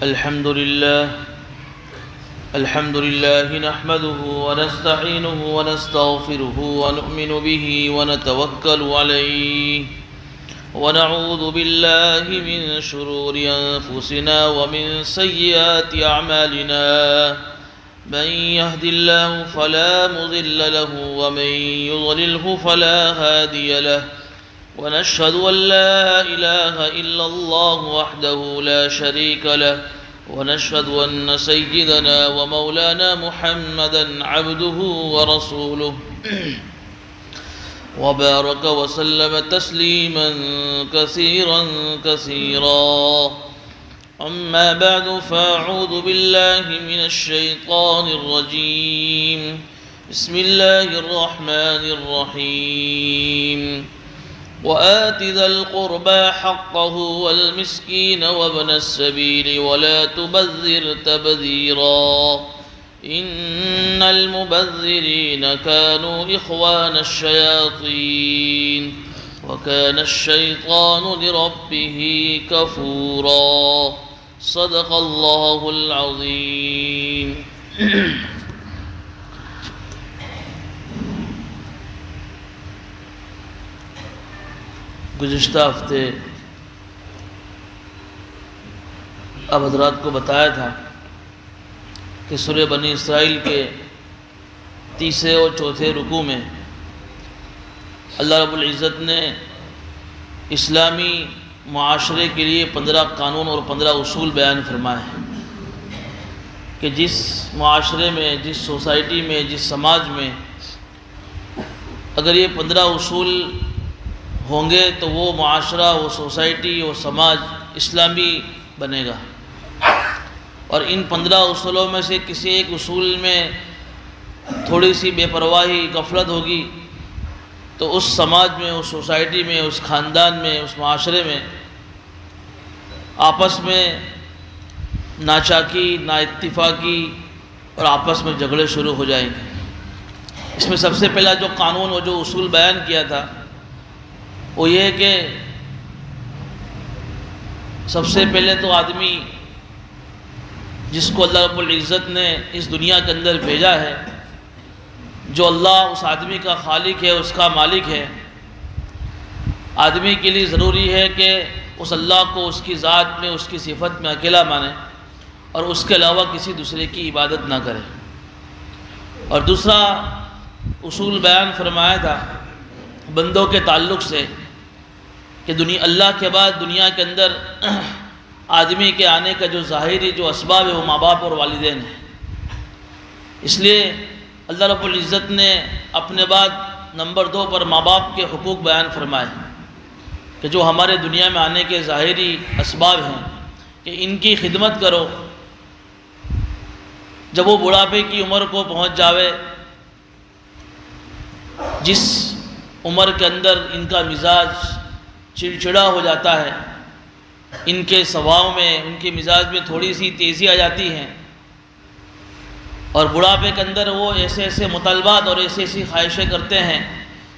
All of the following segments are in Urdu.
الحمد لله نحمده ونستعينه ونستغفره ونؤمن به ونتوكل عليه ونعوذ بالله من شرور أنفسنا ومن سيئات أعمالنا من يهد الله فلا مضل له ومن يضلله فلا هادي له ونشهد أن لا إله إلا الله وحده لا شريك له ونشهد أن سيدنا ومولانا محمدا عبده ورسوله وبارك وسلم تسليما كثيرا كثيرا أما بعد فأعوذ بالله من الشيطان الرجيم بسم الله الرحمن الرحيم وآت ذا القربى حقه والمسكين وابن السبيل ولا تبذر تبذيرا إن المبذرين كانوا إخوان الشياطين وكان الشيطان لربه كفورا صدق الله العظيم گزشتہ ہفتے اب حضرات کو بتایا تھا کہ سورہ بنی اسرائیل کے تیسرے اور چوتھے رکوع میں اللہ رب العزت نے اسلامی معاشرے کے لیے 15 قانون اور 15 اصول بیان فرمائے ہیں کہ جس معاشرے میں، جس سوسائٹی میں، جس سماج میں اگر یہ 15 اصول ہوں گے تو وہ معاشرہ، وہ سوسائٹی، وہ سماج اسلامی بنے گا۔ اور ان 15 اصولوں میں سے کسی ایک اصول میں تھوڑی سی بے پرواہی، غفلت ہوگی تو اس سماج میں، اس سوسائٹی میں، اس خاندان میں، اس معاشرے میں آپس میں ناچاکی، نا اتفاقی اور آپس میں جھگڑے شروع ہو جائیں گے۔ اس میں سب سے پہلا جو قانون اور جو اصول بیان کیا تھا وہ یہ ہے کہ سب سے پہلے تو آدمی جس کو اللہ رب العزت نے اس دنیا کے اندر بھیجا ہے، جو اللہ اس آدمی کا خالق ہے، اس کا مالک ہے، آدمی کے لیے ضروری ہے کہ اس اللہ کو اس کی ذات میں، اس کی صفت میں اکیلا مانے اور اس کے علاوہ کسی دوسرے کی عبادت نہ کرے۔ اور دوسرا اصول بیان فرمایا تھا بندوں کے تعلق سے کہ اللہ کے بعد دنیا کے اندر آدمی کے آنے کا جو ظاہری جو اسباب ہے وہ ماں باپ اور والدین ہیں۔ اس لیے اللہ رب العزت نے اپنے بعد نمبر 2 پر ماں باپ کے حقوق بیان فرمائے کہ جو ہمارے دنیا میں آنے کے ظاہری اسباب ہیں کہ ان کی خدمت کرو۔ جب وہ بڑھاپے کی عمر کو پہنچ جاوے، جس عمر کے اندر ان کا مزاج چڑچڑا ہو جاتا ہے، ان کے سواؤں میں، ان کے مزاج میں تھوڑی سی تیزی آ جاتی ہے اور بڑھاپے کے اندر وہ ایسے مطالبات اور ایسی خواہشیں کرتے ہیں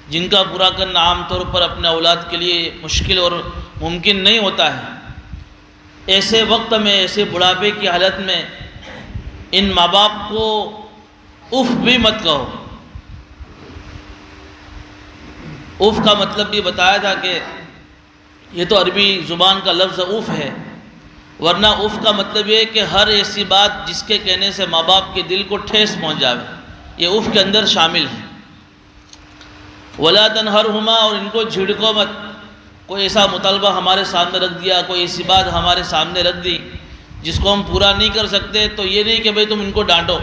جن کا پورا کرنا عام طور پر اپنے اولاد کے لیے مشکل اور ممکن نہیں ہوتا ہے۔ ایسے وقت میں، ایسے بڑھاپے کی حالت میں ان ماں باپ کو اف بھی مت کہو۔ اف کا مطلب بھی بتایا تھا کہ یہ تو عربی زبان کا لفظ اف ہے، ورنہ اف کا مطلب یہ ہے کہ ہر ایسی بات جس کے کہنے سے ماں باپ کے دل کو ٹھیس پہنچ جاوے، یہ اف کے اندر شامل ہے۔ ولا تنہرہما، اور ان کو جھڑکو مت۔ کوئی ایسا مطالبہ ہمارے سامنے رکھ دیا، کوئی ایسی بات ہمارے سامنے رکھ دی جس کو ہم پورا نہیں کر سکتے تو یہ نہیں کہ بھئی تم ان کو ڈانٹو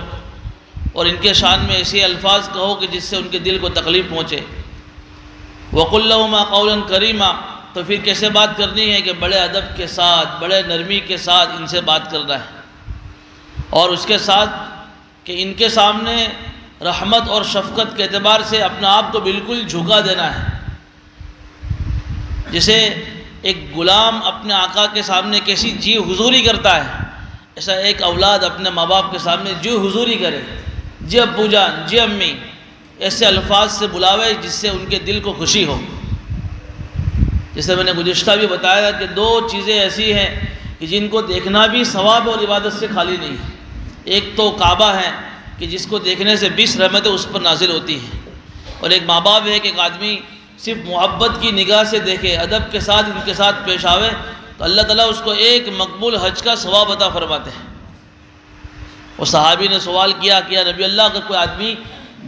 اور ان کے شان میں ایسے الفاظ کہو کہ جس سے ان کے دل کو تکلیف پہنچے۔ وَقُلْ لَهُمَا قَوْلًا كَرِيمًا، تو پھر کیسے بات کرنی ہے کہ بڑے ادب کے ساتھ، بڑے نرمی کے ساتھ ان سے بات کرنا ہے، اور اس کے ساتھ کہ ان کے سامنے رحمت اور شفقت کے اعتبار سے اپنا آپ کو بالکل جھکا دینا ہے۔ جیسے ایک غلام اپنے آقا کے سامنے کیسی جی حضوری کرتا ہے، ایسا ایک اولاد اپنے ماں باپ کے سامنے جی حضوری کرے، جی ابو جان، جی امی، ایسے الفاظ سے بلاوے جس سے ان کے دل کو خوشی ہو۔ جیسے میں نے گزشتہ بھی بتایا کہ دو چیزیں ایسی ہیں کہ جن کو دیکھنا بھی ثواب اور عبادت سے خالی نہیں ہے۔ ایک تو کعبہ ہے کہ جس کو دیکھنے سے 20 رحمتیں اس پر نازل ہوتی ہیں، اور ایک ماں باپ ہے کہ ایک آدمی صرف محبت کی نگاہ سے دیکھے، ادب کے ساتھ ان کے ساتھ پیش آوے تو اللہ تعالیٰ اس کو ایک مقبول حج کا ثواب عطا فرماتے ہیں۔ وہ صحابی نے سوال کیا کہ یا نبی اللہ، اگر کوئی آدمی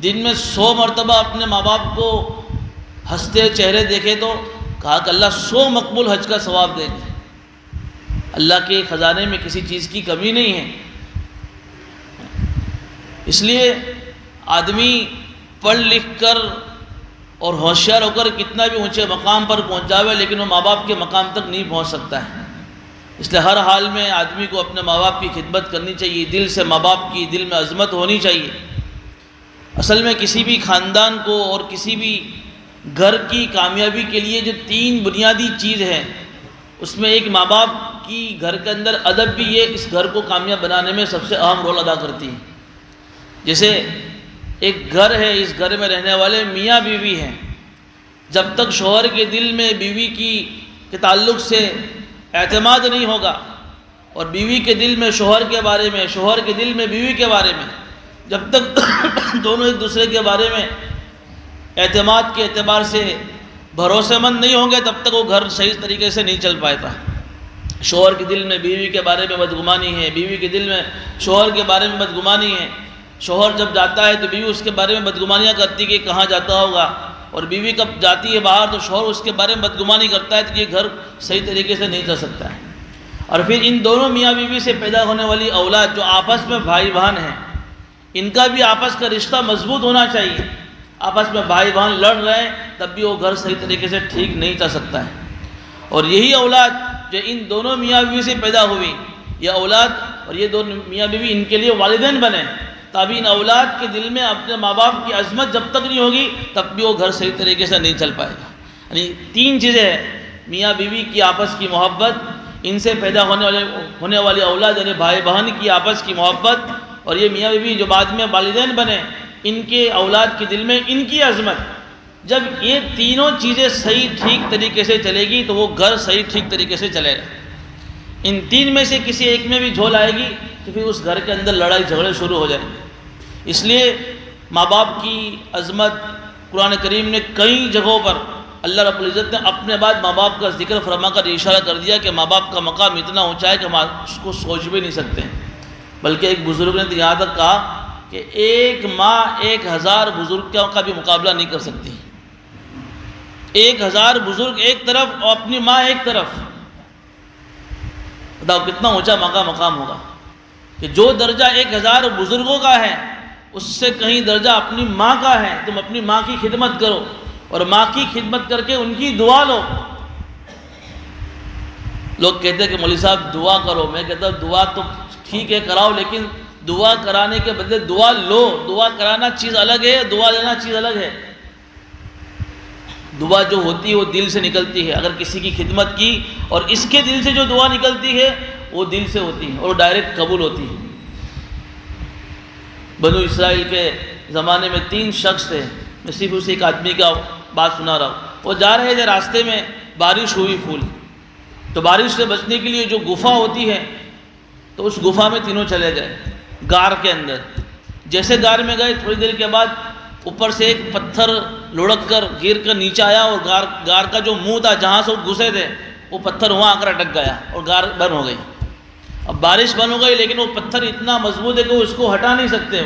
دن میں 100 مرتبہ اپنے ماں باپ کو ہنستے چہرے دیکھے تو کہا کہ اللہ 100 مقبول حج کا ثواب دیں گے۔ اللہ کے خزانے میں کسی چیز کی کمی نہیں ہے۔ اس لیے آدمی پڑھ لکھ کر اور ہوشیار ہو کر کتنا بھی اونچے مقام پر پہنچ جاوے، لیکن وہ ماں باپ کے مقام تک نہیں پہنچ سکتا ہے۔ اس لیے ہر حال میں آدمی کو اپنے ماں باپ کی خدمت کرنی چاہیے، دل سے ماں باپ کی دل میں عظمت ہونی چاہیے۔ اصل میں کسی بھی خاندان کو اور کسی بھی گھر کی کامیابی کے لیے جو 3 بنیادی چیز ہیں، اس میں ایک ماں باپ کی گھر کے اندر ادب بھی یہ اس گھر کو کامیاب بنانے میں سب سے اہم رول ادا کرتی ہے۔ جیسے ایک گھر ہے، اس گھر میں رہنے والے میاں بیوی ہیں، جب تک شوہر کے دل میں بیوی کے تعلق سے اعتماد نہیں ہوگا، اور بیوی کے دل میں شوہر کے بارے میں، شوہر کے دل میں بیوی کے بارے میں، جب تک دونوں ایک دوسرے کے بارے میں اعتماد کے اعتبار سے بھروسے مند نہیں ہوں گے، تب تک وہ گھر صحیح طریقے سے نہیں چل پائے گا۔ شوہر کے دل میں بیوی کے بارے میں بدگمانی ہے، بیوی کے دل میں شوہر کے بارے میں بدگمانی ہے۔ شوہر جب جاتا ہے تو بیوی اس کے بارے میں بدگمانیاں کرتی کہ کہاں جاتا ہوگا، اور بیوی کب جاتی ہے باہر تو شوہر اس کے بارے میں بدگمانی کرتا ہے، تو یہ گھر صحیح طریقے سے نہیں چل سکتا ہے۔ اور پھر ان دونوں میاں بیوی سے پیدا ہونے والی اولاد جو آپس میں بھائی بہن ہیں، ان کا بھی آپس کا رشتہ مضبوط ہونا چاہیے۔ آپس میں بھائی بہن لڑ رہے ہیں تب بھی وہ گھر صحیح طریقے سے ٹھیک نہیں چل سکتا ہے۔ اور یہی اولاد جو ان دونوں میاں بیوی سے پیدا ہوئی، یہ اولاد اور یہ دونوں میاں بیوی ان کے لیے والدین بنے، تبھی ان اولاد کے دل میں اپنے ماں باپ کی عظمت جب تک نہیں ہوگی تب بھی وہ گھر صحیح طریقے سے نہیں چل پائے گا۔ یعنی 3 چیزیں ہیں، میاں بیوی کی آپس کی محبت، ان سے پیدا ہونے والی اولاد یعنی بھائی بہن کی آپس کی محبت، اور یہ میاں بیوی جو بعد میں والدین بنے، ان کے اولاد کے دل میں ان کی عظمت۔ جب یہ تینوں چیزیں صحیح ٹھیک طریقے سے چلے گی تو وہ گھر صحیح ٹھیک طریقے سے چلے گا۔ ان 3 میں سے کسی ایک میں بھی جھول آئے گی تو پھر اس گھر کے اندر لڑائی جھگڑے شروع ہو جائیں گے۔ اس لیے ماں باپ کی عظمت قرآن کریم نے کئی جگہوں پر اللہ رب العزت نے اپنے بعد ماں باپ کا ذکر فرما کر اشارہ کر دیا کہ ماں باپ کا مقام اتنا اونچا ہے کہ ہم اس کو سوچ بھی نہیں سکتے ہیں۔ بلکہ ایک بزرگ نے تو یہاں تک کہا کہ ایک ماں 1000 بزرگوں کا بھی مقابلہ نہیں کر سکتی۔ 1000 بزرگ ایک طرف اور اپنی ماں ایک طرف، بتاؤ کتنا اونچا مقام ہوگا کہ جو درجہ 1000 بزرگوں کا ہے اس سے کہیں درجہ اپنی ماں کا ہے۔ تم اپنی ماں کی خدمت کرو اور ماں کی خدمت کر کے ان کی دعا لو۔ لوگ کہتے ہیں کہ مولوی صاحب دعا کرو، میں کہتا ہوں دعا تو ٹھیک ہے کراؤ، لیکن دعا کرانے کے بدلے دعا لو۔ دعا کرانا چیز الگ ہے، دعا لینا چیز الگ ہے۔ دعا جو ہوتی ہے وہ دل سے نکلتی ہے، اگر کسی کی خدمت کی اور اس کے دل سے جو دعا نکلتی ہے وہ دل سے ہوتی ہے اور ڈائریکٹ قبول ہوتی ہے۔ بنو اسرائیل کے زمانے میں 3 شخص تھے، میں صرف اس ایک آدمی کا بات سنا رہا ہوں۔ وہ جا رہے تھے، راستے میں بارش ہوئی پھول، تو بارش سے بچنے کے لیے جو گفا ہوتی ہے تو اس گفا میں تینوں چلے گئے غار کے اندر۔ جیسے غار میں گئے تھوڑی دیر کے بعد اوپر سے ایک پتھر لڑک کر گر کر نیچے آیا، اور غار کا جو منہ تھا جہاں سے وہ گھسے تھے وہ پتھر وہاں آ کر اٹک گیا اور غار بند ہو گئی۔ اب بارش بند ہو گئی لیکن وہ پتھر اتنا مضبوط ہے کہ وہ اس کو ہٹا نہیں سکتے،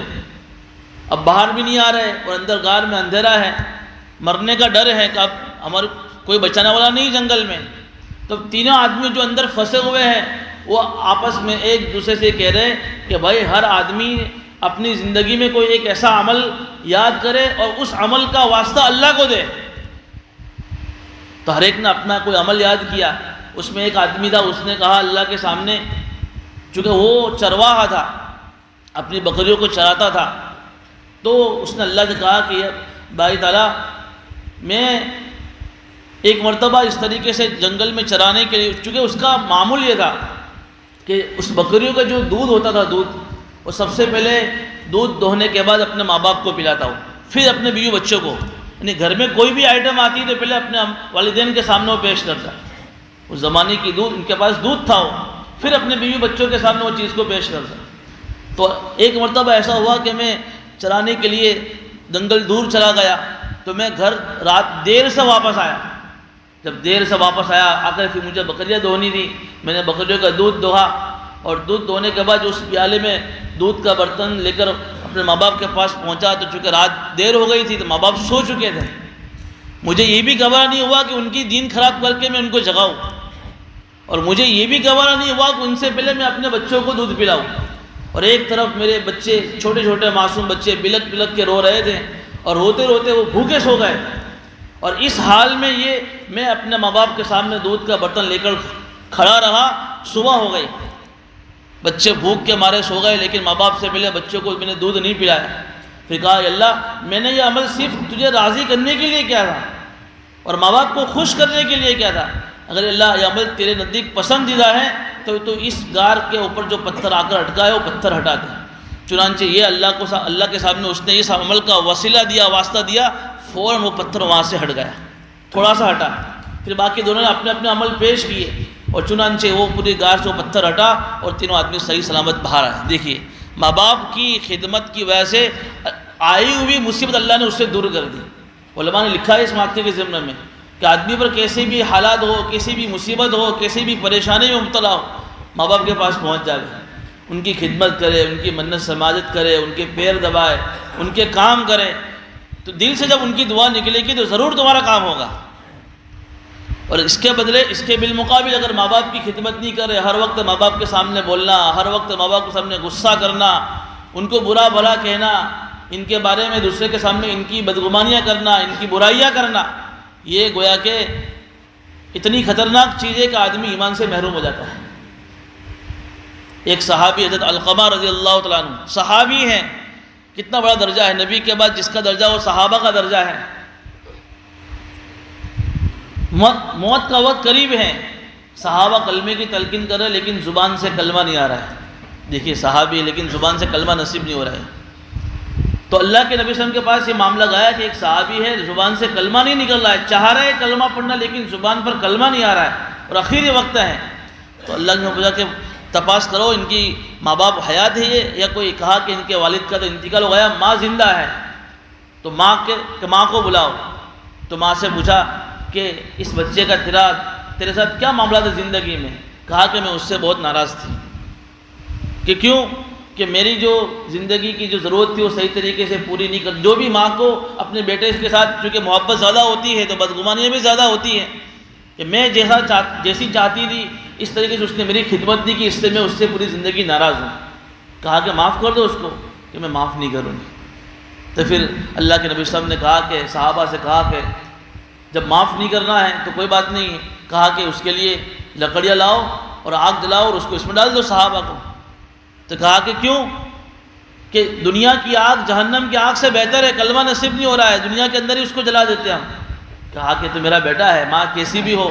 اب باہر بھی نہیں آ رہے اور اندر غار میں اندھیرا ہے، مرنے کا ڈر ہے کہ اب ہمارے کوئی بچانے والا نہیں جنگل میں۔ تو تینوں آدمی جو اندر پھنسے ہوئے ہیں وہ آپس میں ایک دوسرے سے کہہ رہے ہیں کہ بھائی ہر آدمی اپنی زندگی میں کوئی ایک ایسا عمل یاد کرے اور اس عمل کا واسطہ اللہ کو دے۔ تو ہر ایک نے اپنا کوئی عمل یاد کیا۔ اس میں ایک آدمی تھا، اس نے کہا اللہ کے سامنے، چونکہ وہ چرواہا تھا، اپنی بکریوں کو چراتا تھا، تو اس نے اللہ سے کہا کہ بھائی تعالیٰ میں ایک مرتبہ اس طریقے سے جنگل میں چرانے کے لیے، چونکہ اس کا معمول یہ تھا کہ اس بکریوں کا جو دودھ ہوتا تھا، دودھ وہ سب سے پہلے دودھ دوہنے کے بعد اپنے ماں باپ کو پلاتا ہو، پھر اپنے بیوی بچوں کو، یعنی گھر میں کوئی بھی آئٹم آتی ہے تو پہلے اپنے والدین کے سامنے وہ پیش کرتا ہے۔ اس زمانے کی دودھ، ان کے پاس دودھ تھا پھر اپنے بیوی بچوں کے سامنے وہ چیز کو پیش کرتا۔ تو ایک مرتبہ ایسا ہوا کہ میں چرانے کے لیے جنگل دور چلا گیا، تو میں گھر رات دیر سے واپس آیا۔ جب دیر سے واپس آیا آ کر پھر مجھے بکریاں دھونی تھی، میں نے بکریوں کا دودھ دوہا، اور دودھ دوہنے کے بعد اس پیالے میں دودھ کا برتن لے کر اپنے ماں باپ کے پاس پہنچا، تو چونکہ رات دیر ہو گئی تھی تو ماں باپ سو چکے تھے۔ مجھے یہ بھی گوارا نہیں ہوا کہ ان کی نیند خراب کر کے میں ان کو جگاؤں، اور مجھے یہ بھی گوارا نہیں ہوا کہ ان سے پہلے میں اپنے بچوں کو دودھ پلاؤں۔ اور ایک طرف میرے بچے، چھوٹے چھوٹے معصوم بچے بلک بلک کے رو رہے تھے، اور روتے روتے وہ بھوکے سو گئے۔ اور اس حال میں میں اپنے ماں باپ کے سامنے دودھ کا برتن لے کر کھڑا رہا۔ صبح ہو گئی، بچے بھوک کے مارے سو گئے، لیکن ماں باپ سے پہلے بچوں کو میں نے دودھ نہیں پلایا۔ پھر کہا اے اللہ، میں نے یہ عمل صرف تجھے راضی کرنے کے لیے کیا تھا اور ماں باپ کو خوش کرنے کے لیے کیا تھا۔ اگر اللہ یہ عمل تیرے نزدیک پسندیدہ ہے تو اس غار کے اوپر جو پتھر آ کر اٹکا ہے وہ پتھر ہٹا دے۔ چنانچہ یہ اللہ کے سامنے اس نے اس عمل کا وسیلہ دیا، واسطہ دیا، فوراً وہ پتھر وہاں سے ہٹ گیا، تھوڑا سا ہٹا۔ پھر باقی دونوں نے اپنے اپنے عمل پیش کیے، اور چنانچہ وہ پوری غار سے وہ پتھر ہٹا اور تینوں آدمی صحیح سلامت باہر آئے۔ دیکھیے، ماں باپ کی خدمت کی وجہ سے آئی ہوئی مصیبت اللہ نے اس سے دور کر دی۔ علماء نے لکھا ہے اس واقعے کے ضمن میں کہ آدمی پر کیسے بھی حالات ہو، کیسی بھی مصیبت ہو، کیسی بھی پریشانی میں مبتلا ہو، ماں باپ کے پاس پہنچ جائے، ان کی خدمت کرے، ان کی منت سماجت کرے، ان کے پیر دبائے، ان کے کام کرے، تو دل سے جب ان کی دعا نکلے گی تو ضرور تمہارا کام ہوگا۔ اور اس کے بدلے، اس کے بالمقابل اگر ماں باپ کی خدمت نہیں کرے، ہر وقت ماں باپ کے سامنے بولنا، ہر وقت ماں باپ کے سامنے غصہ کرنا، ان کو برا بھلا کہنا، ان کے بارے میں دوسرے کے سامنے ان کی بدگمانیاں کرنا، ان کی برائیاں کرنا، یہ گویا کہ اتنی خطرناک چیز ہے کہ آدمی ایمان سے محروم ہو جاتا ہے۔ ایک صحابی حضرت علقمہ رضی اللہ تعالیٰ عنہ صحابی ہیں، کتنا بڑا درجہ ہے، نبی کے بعد جس کا درجہ وہ صحابہ کا درجہ ہے۔ موت کا وقت قریب ہے، صحابہ کلمے کی تلقین کر رہے لیکن زبان سے کلمہ نہیں آ رہا ہے۔ دیکھیے صحابی لیکن زبان سے کلمہ نصیب نہیں ہو رہا ہے۔ تو اللہ کے نبی صلی اللہ علیہ وسلم کے پاس یہ معاملہ گیا کہ ایک صحابی ہے، زبان سے کلمہ نہیں نکل رہا ہے، چاہ رہا ہے کلمہ پڑھنا لیکن زبان پر کلمہ نہیں آ رہا ہے، اور آخری وقت ہے۔ تو اللہ نے پوچھا کہ تپاس کرو ان کی ماں باپ حیات ہے یہ، یا کوئی کہا کہ ان کے والد کا تو انتقال ہو گیا، ماں زندہ ہے، تو ماں کو بلاؤ۔ تو ماں سے پوچھا کہ اس بچے کا تیرے ساتھ کیا معاملہ تھا زندگی میں؟ کہا کہ میں اس سے بہت ناراض تھی، کہ کیوں؟ کہ میری جو زندگی کی جو ضرورت تھی وہ صحیح طریقے سے پوری نہیں کر، جو بھی ماں کو اپنے بیٹے کے ساتھ چونکہ محبت زیادہ ہوتی ہے تو بدگمانیاں بھی زیادہ ہوتی ہیں، کہ میں جیسی چاہتی تھی اس طریقے سے اس نے میری خدمت نہیں کی، اس سے میں اس سے پوری زندگی ناراض ہوں۔ کہا کہ معاف کر دو اس کو، کہ میں معاف نہیں کروں گی۔ تو پھر اللہ کے نبی صلی اللہ علیہ وسلم نے کہا کہ صحابہ سے کہا کہ جب معاف نہیں کرنا ہے تو کوئی بات نہیں، کہا کہ اس کے لیے لکڑیاں لاؤ اور آگ جلاؤ اور اس کو اس میں ڈال دو صحابہ کو۔ تو کہا کہ کیوں؟ کہ دنیا کی آگ جہنم کی آگ سے بہتر ہے، کلمہ نصیب نہیں ہو رہا ہے، دنیا کے اندر ہی اس کو جلا دیتے ہم۔ کہا کہ تو میرا بیٹا ہے، ماں کیسی بھی ہو،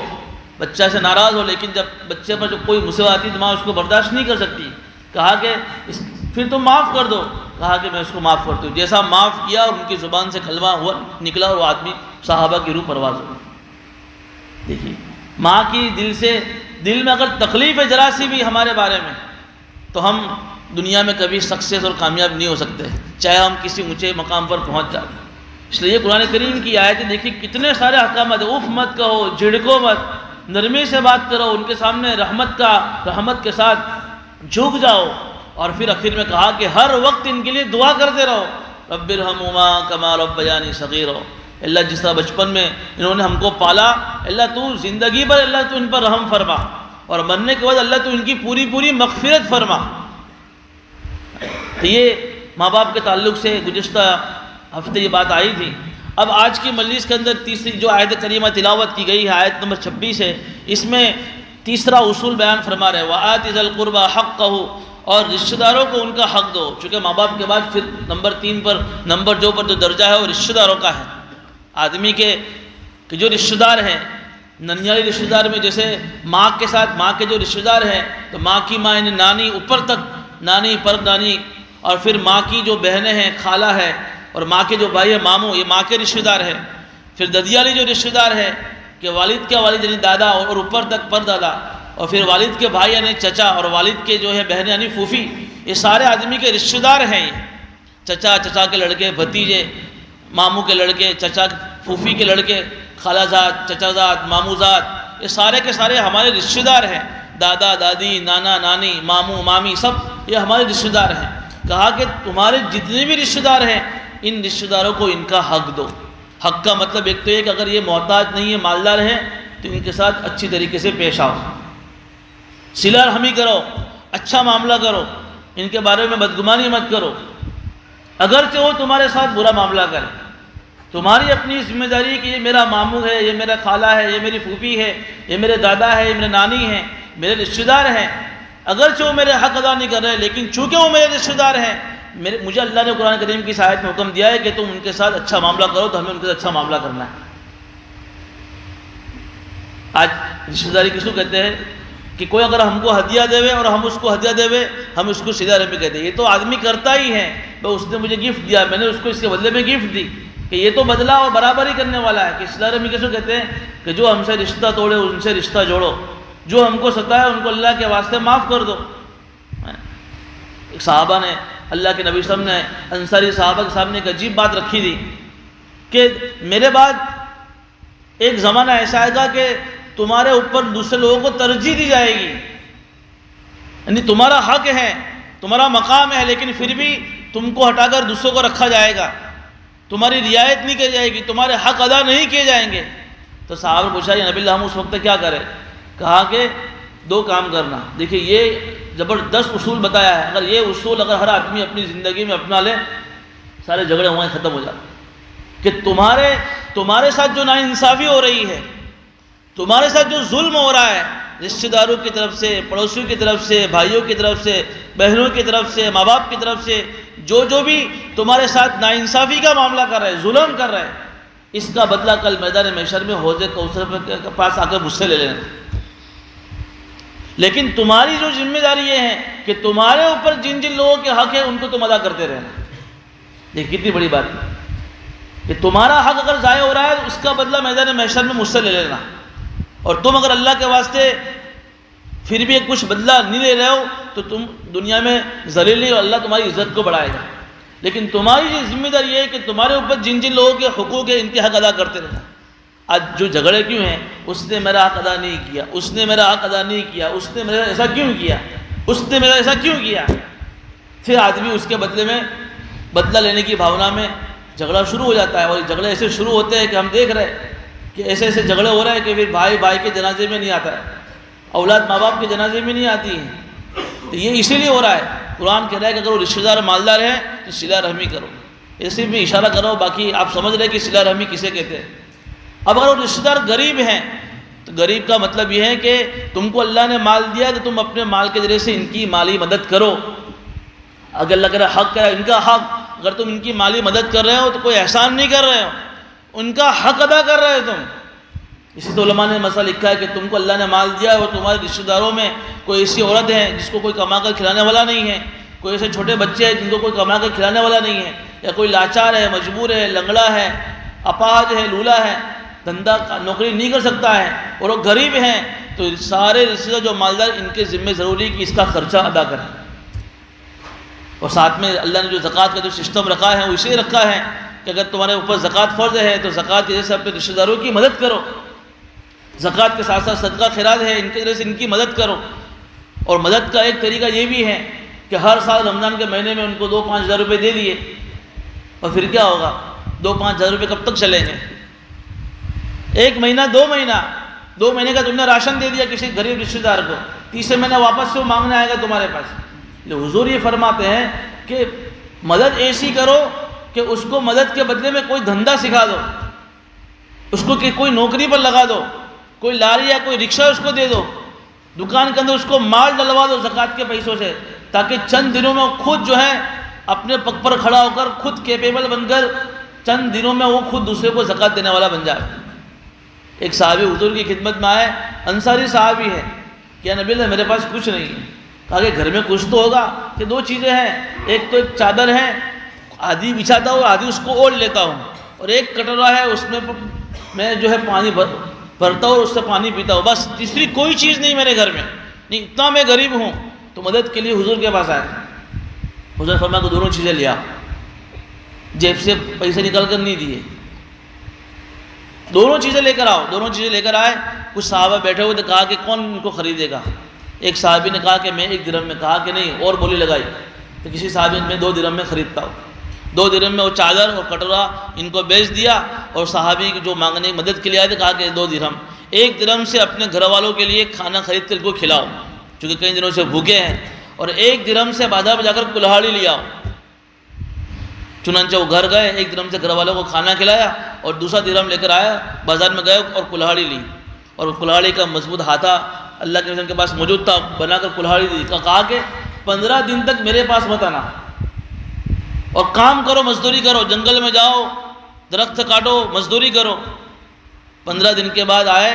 بچہ سے ناراض ہو، لیکن جب بچے پر جو کوئی مصیبت آتی تو ماں اس کو برداشت نہیں کر سکتی۔ کہا کہ پھر تم معاف کر دو۔ کہا کہ میں اس کو معاف کرتی ہوں۔ جیسا معاف کیا اور ان کی زبان سے کلمہ ہوا نکلا اور وہ آدمی صحابہ کی روح پرواز ہو گئی۔ دیکھیے ماں کی دل میں اگر تکلیف ہے ذرا سی بھی ہمارے بارے میں، تو ہم دنیا میں کبھی سکسیس اور کامیاب نہیں ہو سکتے، چاہے ہم کسی اونچے مقام پر پہنچ جائیں۔ اس لیے قرآن کریم کی آیتیں دیکھیے کتنے سارے احکامات ہیں، اف مت کہو، جھڑکو مت، نرمی سے بات کرو، ان کے سامنے رحمت کے ساتھ جھک جاؤ، اور پھر آخر میں کہا کہ ہر وقت ان کے لیے دعا کرتے رہو، رب ارحمہما کما ربیانی صغیرا۔ اللہ جس طرح بچپن میں انہوں نے ہم کو پالا، اللہ تو زندگی پر اللہ تو ان پر رحم فرما، اور مرنے کے بعد اللہ تو ان کی پوری مغفرت فرما۔ تو یہ ماں باپ کے تعلق سے گزشتہ ہفتے یہ بات آئی تھی۔ اب آج کی مجلس کے اندر تیسری جو آیت کریمہ تلاوت کی گئی ہے، آیت نمبر 26 ہے، اس میں تیسرا اصول بیان فرما رہے ہیں، وَآتِ ذَا الْقُرْبَى حَقَّهُ، اور رشتہ داروں کو ان کا حق دو۔ چونکہ ماں باپ کے بعد پھر نمبر 3 پر جو درجہ ہے وہ رشتہ داروں کا ہے۔ آدمی کے جو رشتہ دار ہیں، ننیالی رشتہ دار میں جیسے ماں کے ساتھ ماں کے جو رشتہ دار ہیں، تو ماں کی ماں یعنی نانی، اوپر تک نانی، پر نانی، اور پھر ماں کی جو بہنیں ہیں خالہ ہے، اور ماں کے جو بھائی ہیں ماموں، یہ ماں کے رشتہ دار ہیں۔ پھر ددیالی جو رشتہ دار ہے کہ والد کا والد یعنی دادا، اور اوپر تک پر دادا۔ اور پھر والد کے بھائی یعنی چچا، اور والد کے جو ہے بہن یعنی پھوپھی، یہ سارے آدمی کے رشتہ دار ہیں یہ۔ چچا، چچا کے لڑکے، بھتیجے، ماموں کے لڑکے، چچا پھوپھی کے لڑکے، خالہ زاد، چچا زاد، ماموں زاد، یہ سارے کے سارے ہمارے رشتہ دار ہیں۔ دادا دادی، نانا نانی، ماموں مامی، سب یہ ہمارے رشتہ دار ہیں۔ کہا کہ تمہارے جتنے بھی رشتہ دار ہیں ان رشتہ داروں کو ان کا حق دو۔ حق کا مطلب ایک تو یہ کہ اگر یہ محتاج نہیں ہے، مالدار ہیں، تو ان کے ساتھ اچھی طریقے سے پیش آؤ، صلہ رحمی کرو، اچھا معاملہ کرو، ان کے بارے میں بدگمانی مت کرو، اگرچہ وہ تمہارے ساتھ برا معاملہ کرے۔ تمہاری اپنی ذمہ داری ہے کہ یہ میرا ماموں ہے، یہ میرا خالہ ہے، یہ میری پھوپھی ہے، یہ میرے دادا ہے، یہ میرے نانی ہیں، میرے رشتہ دار ہیں، اگرچہ وہ میرے حق ادا نہیں کر رہے، لیکن چونکہ وہ میرے رشتہ دار ہیں، مجھے اللہ نے قرآن کریم کی اس آیت میں حکم دیا ہے کہ تم ان کے ساتھ اچھا معاملہ کرو، تو ہمیں ان کے ساتھ اچھا معاملہ کرنا ہے۔ آج رشتہ داری کس کو کہتے ہیں کہ کوئی اگر ہم کو ہدیہ دے اور ہم اس کو ہدیہ دے، ہم اس کو صلہ رحمی کہتے ہیں۔ یہ تو آدمی کرتا ہی ہے، تو اس نے مجھے گفٹ دیا، میں نے اس کو اس کے بدلے میں گفٹ دی، کہ یہ تو بدلہ اور برابری کرنے والا ہے۔ کہ صلہ رحمی کس کو کہتے ہیں کہ جو ہم سے رشتہ توڑے ان سے رشتہ جوڑو، جو ہم کو ستائے ان کو اللہ کے واسطے معاف کر دو۔ ایک صحابہ نے، اللہ کے نبی صلی اللہ علیہ وسلم نے انصاری صحابہ کے سامنے ایک عجیب بات رکھی تھی کہ میرے بعد ایک زمانہ ایسا آئے گا کہ تمہارے اوپر دوسرے لوگوں کو ترجیح دی جائے گی، یعنی تمہارا حق ہے، تمہارا مقام ہے، لیکن پھر بھی تم کو ہٹا کر دوسروں کو رکھا جائے گا، تمہاری رعایت نہیں کی جائے گی، تمہارے حق ادا نہیں کیے جائیں گے۔ تو صحابہ نے پوچھا، یا نبی اللہ ہم اس وقت کیا کریں؟ کہا کہ دو کام کرنا۔ دیکھیے یہ زبردست اصول بتایا ہے، اگر یہ اصول اگر ہر آدمی اپنی زندگی میں اپنا لے، سارے جھگڑے وہیں ختم ہو جاتے۔ کہ تمہارے ساتھ جو ناانصافی ہو رہی ہے، تمہارے ساتھ جو ظلم ہو رہا ہے، رشتہ داروں کی طرف سے، پڑوسیوں کی طرف سے، بھائیوں کی طرف سے، بہنوں کی طرف سے، ماں باپ کی طرف سے، جو بھی تمہارے ساتھ ناانصافی کا معاملہ کر رہے ہیں، ظلم کر رہے ہیں، اس کا بدلہ کل میدان محشر میں حوض کوثر کے پاس آ کر مجھ سے لے لینا۔ لیکن تمہاری جو ذمہ داری یہ ہے کہ تمہارے اوپر جن جن لوگوں کے حق ہیں ان کو تم ادا کرتے رہنا۔ یہ کتنی بڑی بات ہے کہ تمہارا حق اگر ضائع ہو رہا ہے تو اس کا بدلہ میدان محشر میں مجھ سے لے لینا، اور تم اگر اللہ کے واسطے پھر بھی کچھ بدلہ نہیں لے رہے ہو تو تم دنیا میں ذلیل نہیں، اور اللہ تمہاری عزت کو بڑھائے گا۔ لیکن تمہاری یہ ذمہ داری یہ ہے کہ تمہارے اوپر جن جن لوگوں کے حقوق ہیں ان کے حق ادا کرتے رہنا۔ آج جو جھگڑے کیوں ہیں، اس نے میرا حق ادا نہیں کیا، اس نے میرا حق ادا نہیں کیا، اس نے میرا ایسا کیوں کیا، اس نے میرا ایسا کیوں کیا، پھر آدمی اس کے بدلے میں بدلہ لینے کی بھاونا میں جھگڑا شروع ہو جاتا ہے۔ اور یہ جھگڑے ایسے شروع ہوتے ہیں کہ ہم دیکھ رہے ہیں کہ ایسے ایسے جھگڑے ہو رہے ہیں کہ پھر بھائی بھائی کے جنازے میں نہیں آتا ہے، اولاد ماں باپ کے جنازے میں نہیں آتی ہے۔ تو یہ اسی لیے ہو رہا ہے۔ قرآن کہہ رہا ہے کہ اگر وہ رشتہ دار مالدار ہیں تو صلہ رحمی کرو۔ اسی میں اشارہ کرو، باقی آپ سمجھ رہے کہ صلہ رحمی کسے کہتے ہیں۔ اب اگر وہ رشتہ دار غریب ہیں تو غریب کا مطلب یہ ہے کہ تم کو اللہ نے مال دیا تو تم اپنے مال کے ذریعے سے ان کی مالی مدد کرو۔ اگر اللہ کہہ رہا حق ہے ان کا حق، اگر تم ان کی مالی مدد کر رہے ہو تو کوئی احسان نہیں کر رہے ہو، ان کا حق ادا کر رہے ہو تم۔ اسی تو علماء نے مسئلہ لکھا ہے کہ تم کو اللہ نے مال دیا اور تمہارے رشتہ داروں میں کوئی ایسی عورت ہے جس کو کوئی کما کر کھلانے والا نہیں ہے، کوئی ایسے چھوٹے بچے ہیں جن کو کوئی کما کر کھلانے والا نہیں ہے، یا کوئی لاچار ہے، مجبور ہے، لنگڑا ہے، اپاہج ہے، لولا ہے، دھندا نوکری نہیں کر سکتا ہے، اور وہ غریب ہیں، تو سارے رشتہ دار جو مالدار ان کے ذمہ ضروری کہ اس کا خرچہ ادا کریں۔ اور ساتھ میں اللہ نے جو زکوٰۃ کا جو سسٹم رکھا ہے وہ اسے رکھا ہے کہ اگر تمہارے اوپر زکوٰۃ فرض ہے تو زکوٰۃ کے جیسے اپنے رشتہ داروں کی مدد کرو، زکوٰۃ کے ساتھ ساتھ صدقہ خیرات ہے ان کے ذریعے سے ان کی مدد کرو۔ اور مدد کا ایک طریقہ یہ بھی ہے کہ ہر سال رمضان کے مہینے میں ان کو 2-5 ہزار روپے دے دیے، اور پھر کیا ہوگا، 2-5 ہزار روپے کب تک چلیں گے؟ 1 مہینہ 2 مہینہ 2 مہینے کا تم نے راشن دے دیا کسی غریب رشتہ دار کو، تیسرے مہینہ واپس سے وہ مانگنے آئے گا تمہارے پاس۔ حضور یہ فرماتے ہیں کہ مدد ایسی کرو کہ اس کو مدد کے بدلے میں کوئی دھندا سکھا دو، اس کو کوئی نوکری پر لگا دو، کوئی لاری یا کوئی رکشہ اس کو دے دو، دکان کے اندر اس کو مال ڈلوا دو زکوٰۃ کے پیسوں سے، تاکہ چند دنوں میں خود جو ہے اپنے پگ پر کھڑا ہو کر خود کیپیبل بن کر چند دنوں میں وہ خود دوسرے کو زکوٰۃ دینے والا بن جائے۔ ایک صحابی حضور کی خدمت میں آئے، انصاری صحابی ہے، کہ نبی اللہ میرے پاس کچھ نہیں ہے۔ کہا کہ گھر میں کچھ تو ہوگا، کہ 2 چیزیں ہیں، ایک تو ایک چادر ہے، آدھی بچھاتا ہوں آدھی اس کو اوڑھ لیتا ہوں، اور ایک کٹورا ہے اس میں میں جو ہے پانی بھرتا ہوں اور اس سے پانی پیتا ہوں، بس تیسری کوئی چیز نہیں میرے گھر میں، نہیں اتنا میں غریب ہوں۔ تو مدد کے لیے حضور کے پاس آیا، حضور فرمایا کہ دونوں چیزیں لیا، جیب سے پیسے نکال کر نہیں دیے، دونوں چیزیں لے کر آؤ۔ دونوں چیزیں لے کر آئے، کچھ صحابہ بیٹھے ہوئے تو کہا کہ کون ان کو خریدے گا؟ ایک صحابی نے کہا کہ میں 1 درہم میں، کہا کہ نہیں، اور بولی لگائی تو کسی صحابی نے میں 2 درہم میں خریدتا ہوں۔ 2 درہم میں وہ چادر اور کٹورا ان کو بیچ دیا، اور صحابی جو مانگنے مدد کے لیے آئے تھے کہا کہ 2 درہم، 1 درہم سے اپنے گھر والوں کے لیے کھانا خرید کر ان کو کھلاؤ چونکہ کئی دنوں سے بھوکے ہیں، اور 1 درہم سے بازار میں جا کر کلہاڑی لے آؤ۔ چنانچہ وہ گھر گئے، 1 درہم سے گھر والوں کو کھانا کھلایا، اور دوسرا درہم لے کر آیا، بازار میں گئے اور کلہاڑی لی، اور کلہاڑی کا مضبوط ہاتھا اللہ کے رسول کے پاس موجود تھا، بنا کر کلہاڑی دی، کہا کہ 15 دن تک میرے پاس مت آنا، اور کام کرو، مزدوری کرو، جنگل میں جاؤ، درخت کاٹو، مزدوری کرو۔ 15 دن کے بعد آئے،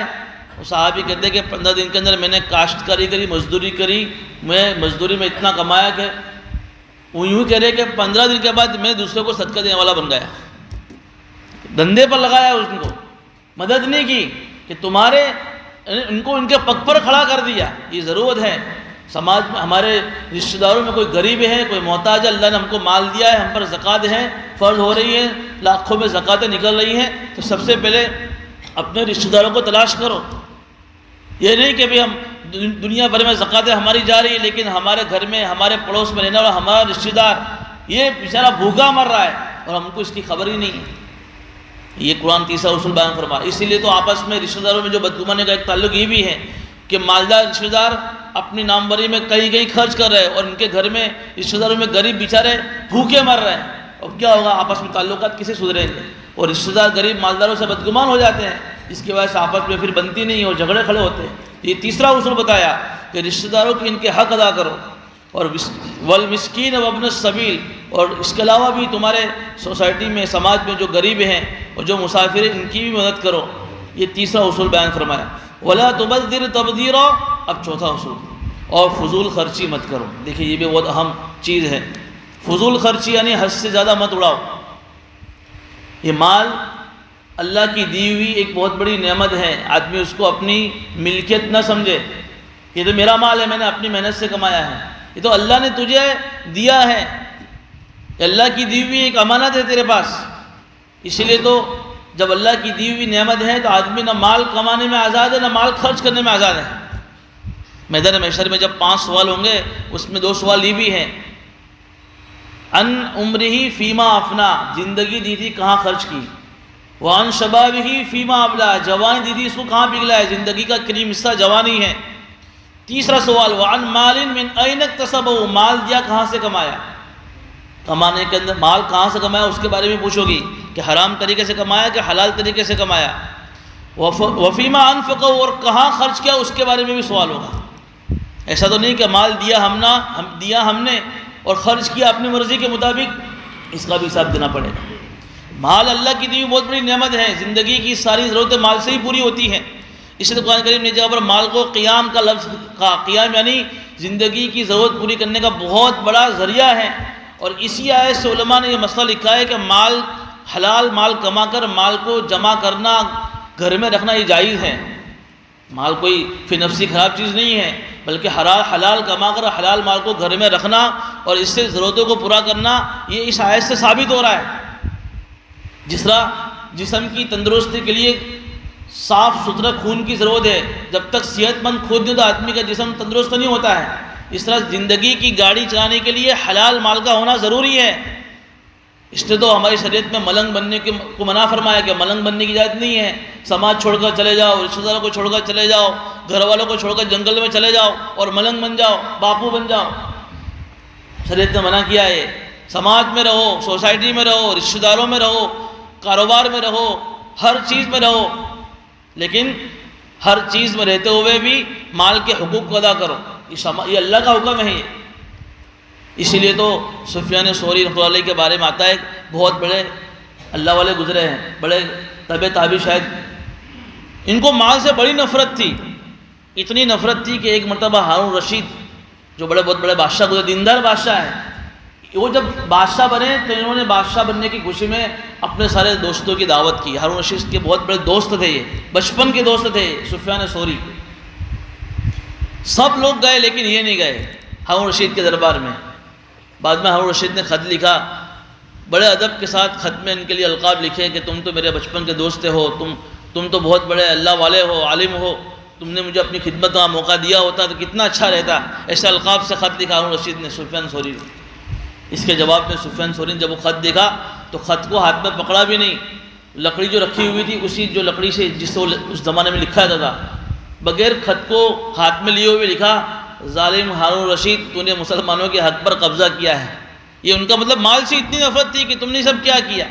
صحابی کہتے ہیں کہ 15 دن کے اندر میں نے کاشتکاری کری، مزدوری کری، میں مزدوری میں اتنا کمایا کہ وہ یوں کہہ رہے کہ 15 دن کے بعد میں دوسروں کو صدقہ دینے والا بن گیا۔ دھندے پر لگایا اس کو، مدد نہیں کی کہ تمہارے ان کو ان کے پگ پر کھڑا کر دیا۔ یہ ضرورت ہے سماج میں، ہمارے رشتہ داروں میں کوئی غریب ہے، کوئی محتاج ہے، اللہ نے ہم کو مال دیا ہے، ہم پر زکوٰۃ ہے، فرض ہو رہی ہے، لاکھوں میں زکوٰتیں نکل رہی ہیں، تو سب سے پہلے اپنے رشتہ داروں کو تلاش کرو۔ یہ نہیں کہ بھی ہم دنیا بھر میں زکوٰتیں ہماری جا رہی ہے، لیکن ہمارے گھر میں، ہمارے پڑوس میں رہنے والا ہمارا رشتہ دار یہ بیچارہ بھوکا مر رہا ہے اور ہم کو اس کی خبر ہی نہیں ہے۔ یہ قرآن تیسرا اصول بیان فرما۔ اسی لیے تو آپس میں رشتہ داروں میں جو بدگمانی کا ایک تعلق یہ بھی ہے کہ مالدار رشتہ دار اپنی ناموری میں کہیں کہیں خرچ کر رہے ہیں، اور ان کے گھر میں رشتہ داروں میں غریب بیچارے بھوکے مر رہے ہیں۔ اب کیا ہوگا؟ آپس میں تعلقات کیسے سدھریں گے؟ اور رشتہ دار غریب مالداروں سے بدگمان ہو جاتے ہیں، جس کی وجہ سے آپس میں پھر بنتی نہیں اور جھگڑے کھڑے ہوتے ہیں۔ یہ تیسرا اصول بتایا کہ رشتہ داروں کے ان کے حق ادا کرو، اور والمسکین وابن السبیل، اور اس کے علاوہ بھی تمہارے سوسائٹی میں، سماج میں جو غریب ہیں اور جو مسافر ہیں، ان کی بھی مدد کرو۔ یہ تیسرا اصول بیان فرمایا۔ ولا تبذر تبذیرا، اب چوتھا اصول، اور فضول خرچی مت کرو۔ دیکھیے یہ بھی بہت اہم چیز ہے، فضول خرچی یعنی حد سے زیادہ مت اڑاؤ۔ یہ مال اللہ کی دی ہوئی ایک بہت بڑی نعمت ہے، آدمی اس کو اپنی ملکیت نہ سمجھے، یہ تو میرا مال ہے، میں نے اپنی محنت سے کمایا ہے، یہ تو اللہ نے تجھے دیا ہے، یہ اللہ کی دی ہوئی ایک امانت ہے تیرے پاس۔ اسی لیے تو جب اللہ کی دی ہوئی نعمت ہے تو آدمی نہ مال کمانے میں آزاد ہے، نہ مال خرچ کرنے میں آزاد ہے۔ میدان محشر میں جب 5 سوال ہوں گے، اس میں 2 سوال یہ بھی ہیں، ان عمرہ فیما افنا، زندگی دی تھی کہاں خرچ کی، وان شبابہ فیما ابلا، جوانی دی تھی اس کو کہاں پگھلا ہے، زندگی کا کریم حصہ جوانی ہے۔ تیسرا سوال، وان مال من این اکتسبہ، مال دیا کہاں سے کمایا، کمانے کے اندر مال کہاں سے کمایا اس کے بارے میں پوچھو گی کہ حرام طریقے سے کمایا کہ حلال طریقے سے کمایا۔ وفیما انفقہ، اور کہاں خرچ کیا اس کے بارے میں بھی سوال ہوگا۔ ایسا تو نہیں کہ مال دیا ہم نے اور خرچ کیا اپنی مرضی کے مطابق، اس کا بھی حساب دینا پڑے گا۔ مال اللہ کی دی ہوئی بہت بڑی نعمت ہے، زندگی کی ساری ضرورتیں مال سے ہی پوری ہوتی ہیں۔ اس لیے قرآن کریم نے جگہ پر مال کو قیام کا لفظ کہا، قیام یعنی زندگی کی ضرورت پوری کرنے کا بہت بڑا ذریعہ ہے۔ اور اسی آیت سے علماء نے یہ مسئلہ لکھا ہے کہ مال، حلال مال کما کر مال کو جمع کرنا، گھر میں رکھنا یہ جائز ہے۔ مال کوئی فی نفسی خراب چیز نہیں ہے، بلکہ حلال کما کر حلال مال کو گھر میں رکھنا اور اس سے ضرورتوں کو پورا کرنا، یہ اس آیت سے ثابت ہو رہا ہے۔ جس طرح جسم کی تندرستی کے لیے صاف ستھرا خون کی ضرورت ہے، جب تک صحت مند خون نہیں تو آدمی کا جسم تندرست نہیں ہوتا ہے، اس طرح زندگی کی گاڑی چلانے کے لیے حلال مال کا ہونا ضروری ہے۔ اس نے تو ہماری شریعت میں ملنگ بننے کو منع فرمایا کہ ملنگ بننے کی اجازت نہیں ہے، سماج چھوڑ کر چلے جاؤ، رشتہ داروں کو چھوڑ کر چلے جاؤ، گھر والوں کو چھوڑ کر جنگل میں چلے جاؤ اور ملنگ بن جاؤ، باپو بن جاؤ۔ شریعت نے منع کیا ہے، سماج میں رہو، سوسائٹی میں رہو، رشتہ داروں میں رہو، کاروبار میں رہو، ہر چیز میں رہو، لیکن ہر چیز میں رہتے ہوئے بھی مال کے حقوق کو ادا کرو، یہ اللہ کا حکم ہے۔ اسی لیے تو سفیان ثوری رحمۃ اللہ علیہ کے بارے میں آتا ہے، بہت بڑے اللہ والے گزرے ہیں، بڑے تابعی شاید، ان کو مال سے بڑی نفرت تھی، اتنی نفرت تھی کہ ایک مرتبہ ہارون رشید جو بہت بڑے بادشاہ گزرے، دیندار بادشاہ ہیں، وہ جب بادشاہ بنے تو انہوں نے بادشاہ بننے کی خوشی میں اپنے سارے دوستوں کی دعوت کی. ہارون رشید کے بہت بڑے دوست تھے، یہ بچپن کے دوست تھے، سفیان ثوری. سب لوگ گئے لیکن یہ نہیں گئے ہارون رشید کے دربار میں. بعد میں ہارون رشید نے خط لکھا، بڑے ادب کے ساتھ خط میں ان کے لیے القاب لکھے کہ تم تو میرے بچپن کے دوست ہو، تم تو بہت بڑے اللہ والے ہو، عالم ہو، تم نے مجھے اپنی خدمت کا موقع دیا ہوتا تو کتنا اچھا رہتا. ایسے القاب سے خط لکھا ہارون رشید نے سفیان ثوری نے. اس کے جواب میں سفیان ثوری نے جب وہ خط دیکھا تو خط کو ہاتھ میں پکڑا بھی نہیں، لکڑی جو رکھی ہوئی تھی اسی جو لکڑی سے جس سے اس زمانے میں لکھا جاتا تھا، بغیر خط کو ہاتھ میں لیے ہوئے لکھا، ظالم ہارون رشید تو نے مسلمانوں کے حق پر قبضہ کیا ہے. یہ ان کا مطلب مال سے اتنی نفرت تھی کہ تم نے سب کیا کیا.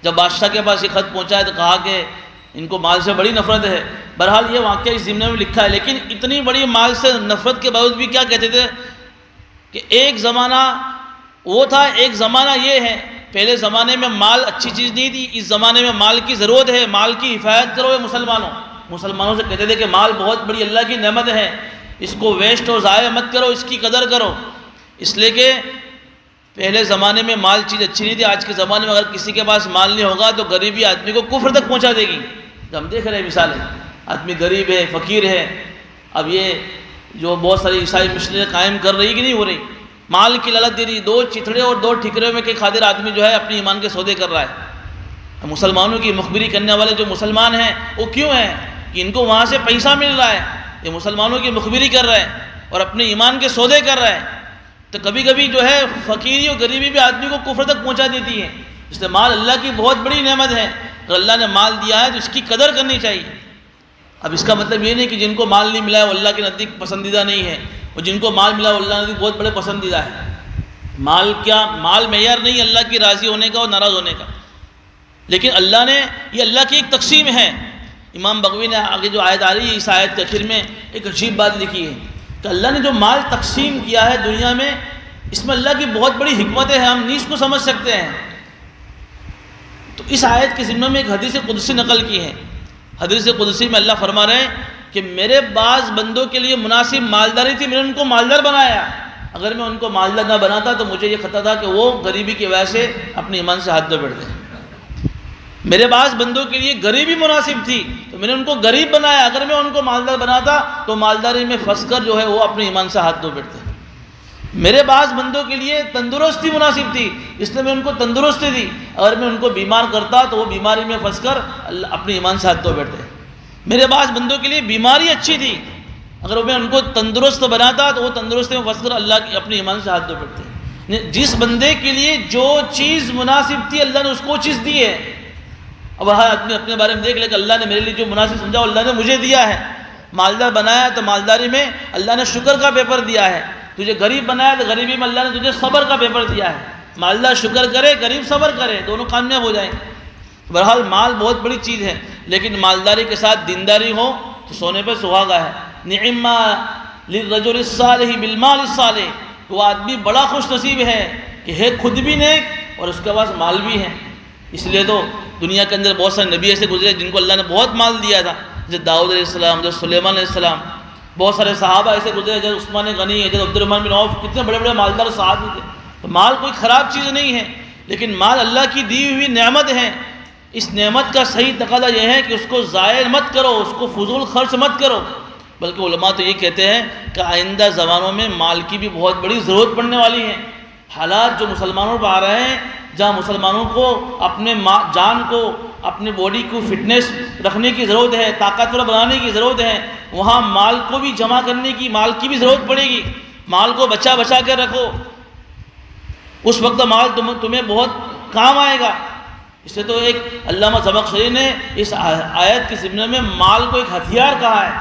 جب بادشاہ کے پاس یہ خط پہنچا ہے تو کہا کہ ان کو مال سے بڑی نفرت ہے. بہرحال یہ واقعہ اس ضمن میں لکھا ہے، لیکن اتنی بڑی مال سے نفرت کے باوجود بھی کیا کہتے تھے کہ ایک زمانہ وہ تھا، ایک زمانہ یہ ہے. پہلے زمانے میں مال اچھی چیز نہیں تھی، اس زمانے میں مال کی ضرورت ہے، مال کی حفاظت کرو مسلمانوں سے کہتے تھے کہ مال بہت بڑی اللہ کی نعمت ہے، اس کو ویسٹ اور ضائع مت کرو، اس کی قدر کرو. اس لیے کہ پہلے زمانے میں مال چیز اچھی نہیں تھی. آج کے زمانے میں اگر کسی کے پاس مال نہیں ہوگا تو غریبی آدمی کو کفر تک پہنچا دے گی. ہم دیکھ رہے ہیں مثالیں، آدمی غریب ہے، فقیر ہے. اب یہ جو بہت ساری عیسائی مشنیں قائم کر رہی کہ نہیں ہو رہی، مال کی لالچ دے رہی، 2 چتھڑے اور 2 ٹھکرے میں کے خاطر آدمی جو ہے اپنی ایمان کے سودے کر رہا ہے. مسلمانوں کی مخبری کرنے والے جو مسلمان ہیں وہ کیوں ہیں کہ ان کو وہاں سے پیسہ مل رہا ہے، یہ مسلمانوں کی مخبری کر رہے ہیں اور اپنے ایمان کے سودے کر رہے ہیں. تو کبھی کبھی جو ہے فقیری اور غریبی بھی آدمی کو کفر تک پہنچا دیتی ہے. اس لیے مال اللہ کی بہت بڑی نعمت ہے، اگر اللہ نے مال دیا ہے تو اس کی قدر کرنی چاہیے. اب اس کا مطلب یہ نہیں کہ جن کو مال نہیں ملا ہے وہ اللہ کے نزدیک پسندیدہ نہیں ہے، اور جن کو مال ملا وہ اللہ کے نزدیک بہت بڑے پسندیدہ ہے. مال معیار نہیں اللہ کی راضی ہونے کا اور ناراض ہونے کا، لیکن اللہ نے یہ اللہ کی ایک تقسیم ہے. امام بغوی نے آگے جو آیت آ رہی ہے اس آیت کے آخر میں ایک عجیب بات لکھی ہے کہ اللہ نے جو مال تقسیم کیا ہے دنیا میں، اس میں اللہ کی بہت بڑی حکمتیں ہیں، ہم نہیں اس کو سمجھ سکتے ہیں. تو اس آیت کے ذمہ میں ایک حدیث قدسی نقل کی ہے. حدیث قدسی میں اللہ فرما رہے ہیں کہ میرے بعض بندوں کے لیے مناسب مالداری تھی، میں نے ان کو مالدار بنایا. اگر میں ان کو مالدار نہ بناتا تو مجھے یہ خطرہ تھا کہ وہ غریبی کی وجہ سے اپنے ایمان سے ہاتھ دھو بیٹھتے. میرے بعض بندوں کے لیے غریبی مناسب تھی تو میں نے ان کو غریب بنایا، اگر میں ان کو مالدار بناتا تو مالداری میں پھنس کر جو ہے وہ اپنے ایمان سے ہاتھ دھو بیٹھتے. میرے بعض بندوں کے لیے تندرستی مناسب تھی اس لیے میں ان کو تندرستی دی، اگر میں ان کو بیمار کرتا تو وہ بیماری میں پھنس کر اپنے ایمان سے ہاتھ دھو بیٹھتے. میرے بعض بندوں کے لیے بیماری اچھی تھی، اگر میں ان کو تندرست بناتا تو وہ تندرستی میں پھنس کر اللہ کی اپنے ایمان سے ہاتھ دھو بیٹھتے. جس بندے کے لیے جو چیز مناسب تھی اللہ نے اس کو چیز دی ہے. اب ہر آدمی اپنے بارے میں دیکھ لے کہ اللہ نے میرے لیے جو مناسب سمجھا اللہ نے مجھے دیا ہے. مالدار بنایا تو مالداری میں اللہ نے شکر کا پیپر دیا ہے، تجھے غریب بنایا تو غریبی میں اللہ نے تجھے صبر کا پیپر دیا ہے. مالدار شکر کرے، غریب صبر کرے، دونوں کامیاب ہو جائیں. بہرحال مال بہت بڑی چیز ہے، لیکن مالداری کے ساتھ دینداری ہو تو سونے پہ سہاگا ہے. نعم للرجل الصالح بالمال الصالح، تو وہ آدمی بڑا خوش نصیب ہے کہ ہے خود بھی نیک اور اس کے پاس مال بھی ہے. اس لیے تو دنیا کے اندر بہت سارے نبی ایسے گزرے جن کو اللہ نے بہت مال دیا تھا، جیسے داؤد علیہ السلام، جیسے سلیمان علیہ السلام. بہت سارے صحابہ ایسے گزرے جیسے عثمان غنی، جیسے عبد الرحمن بن عوف، کتنے بڑے بڑے مالدار صحابی تھے. تو مال کوئی خراب چیز نہیں ہے، لیکن مال اللہ کی دی ہوئی نعمت ہے. اس نعمت کا صحیح تقاضا یہ ہے کہ اس کو ضائع مت کرو، اس کو فضول خرچ مت کرو. بلکہ علماء تو یہ کہتے ہیں کہ آئندہ زمانوں میں مال کی بھی بہت بڑی ضرورت پڑنے والی ہے. حالات جو مسلمانوں پر آ رہے ہیں، جہاں مسلمانوں کو اپنے جان کو، اپنے باڈی کو فٹنس رکھنے کی ضرورت ہے، طاقتور بنانے کی ضرورت ہے، وہاں مال کو بھی جمع کرنے کی، مال کی بھی ضرورت پڑے گی. مال کو بچا بچا کر رکھو، اس وقت مال تمہیں بہت کام آئے گا. اس سے تو ایک علامہ زمخشری نے اس آیت کے ضمن میں مال کو ایک ہتھیار کہا ہے.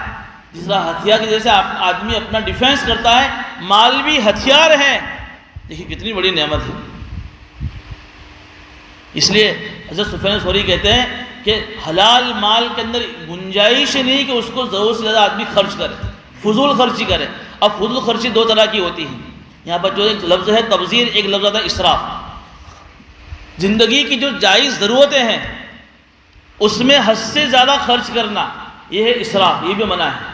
جس طرح ہتھیار کی جیسے آدمی اپنا ڈیفینس کرتا ہے، مال بھی ہتھیار ہے. دیکھیے کتنی بڑی نعمت ہے. اس لیے حضرت سفیان ثوری کہتے ہیں کہ حلال مال کے اندر گنجائش نہیں کہ اس کو ضرورت سے زیادہ آدمی خرچ کرے، فضول خرچی کرے. اب فضول خرچی 2 طرح کی ہوتی ہے. یہاں پر جو ایک لفظ ہے تبذیر، ایک لفظ آتا ہے اسراف. زندگی کی جو جائز ضرورتیں ہیں اس میں حد سے زیادہ خرچ کرنا، یہ ہے اسراف، یہ بھی منع ہے.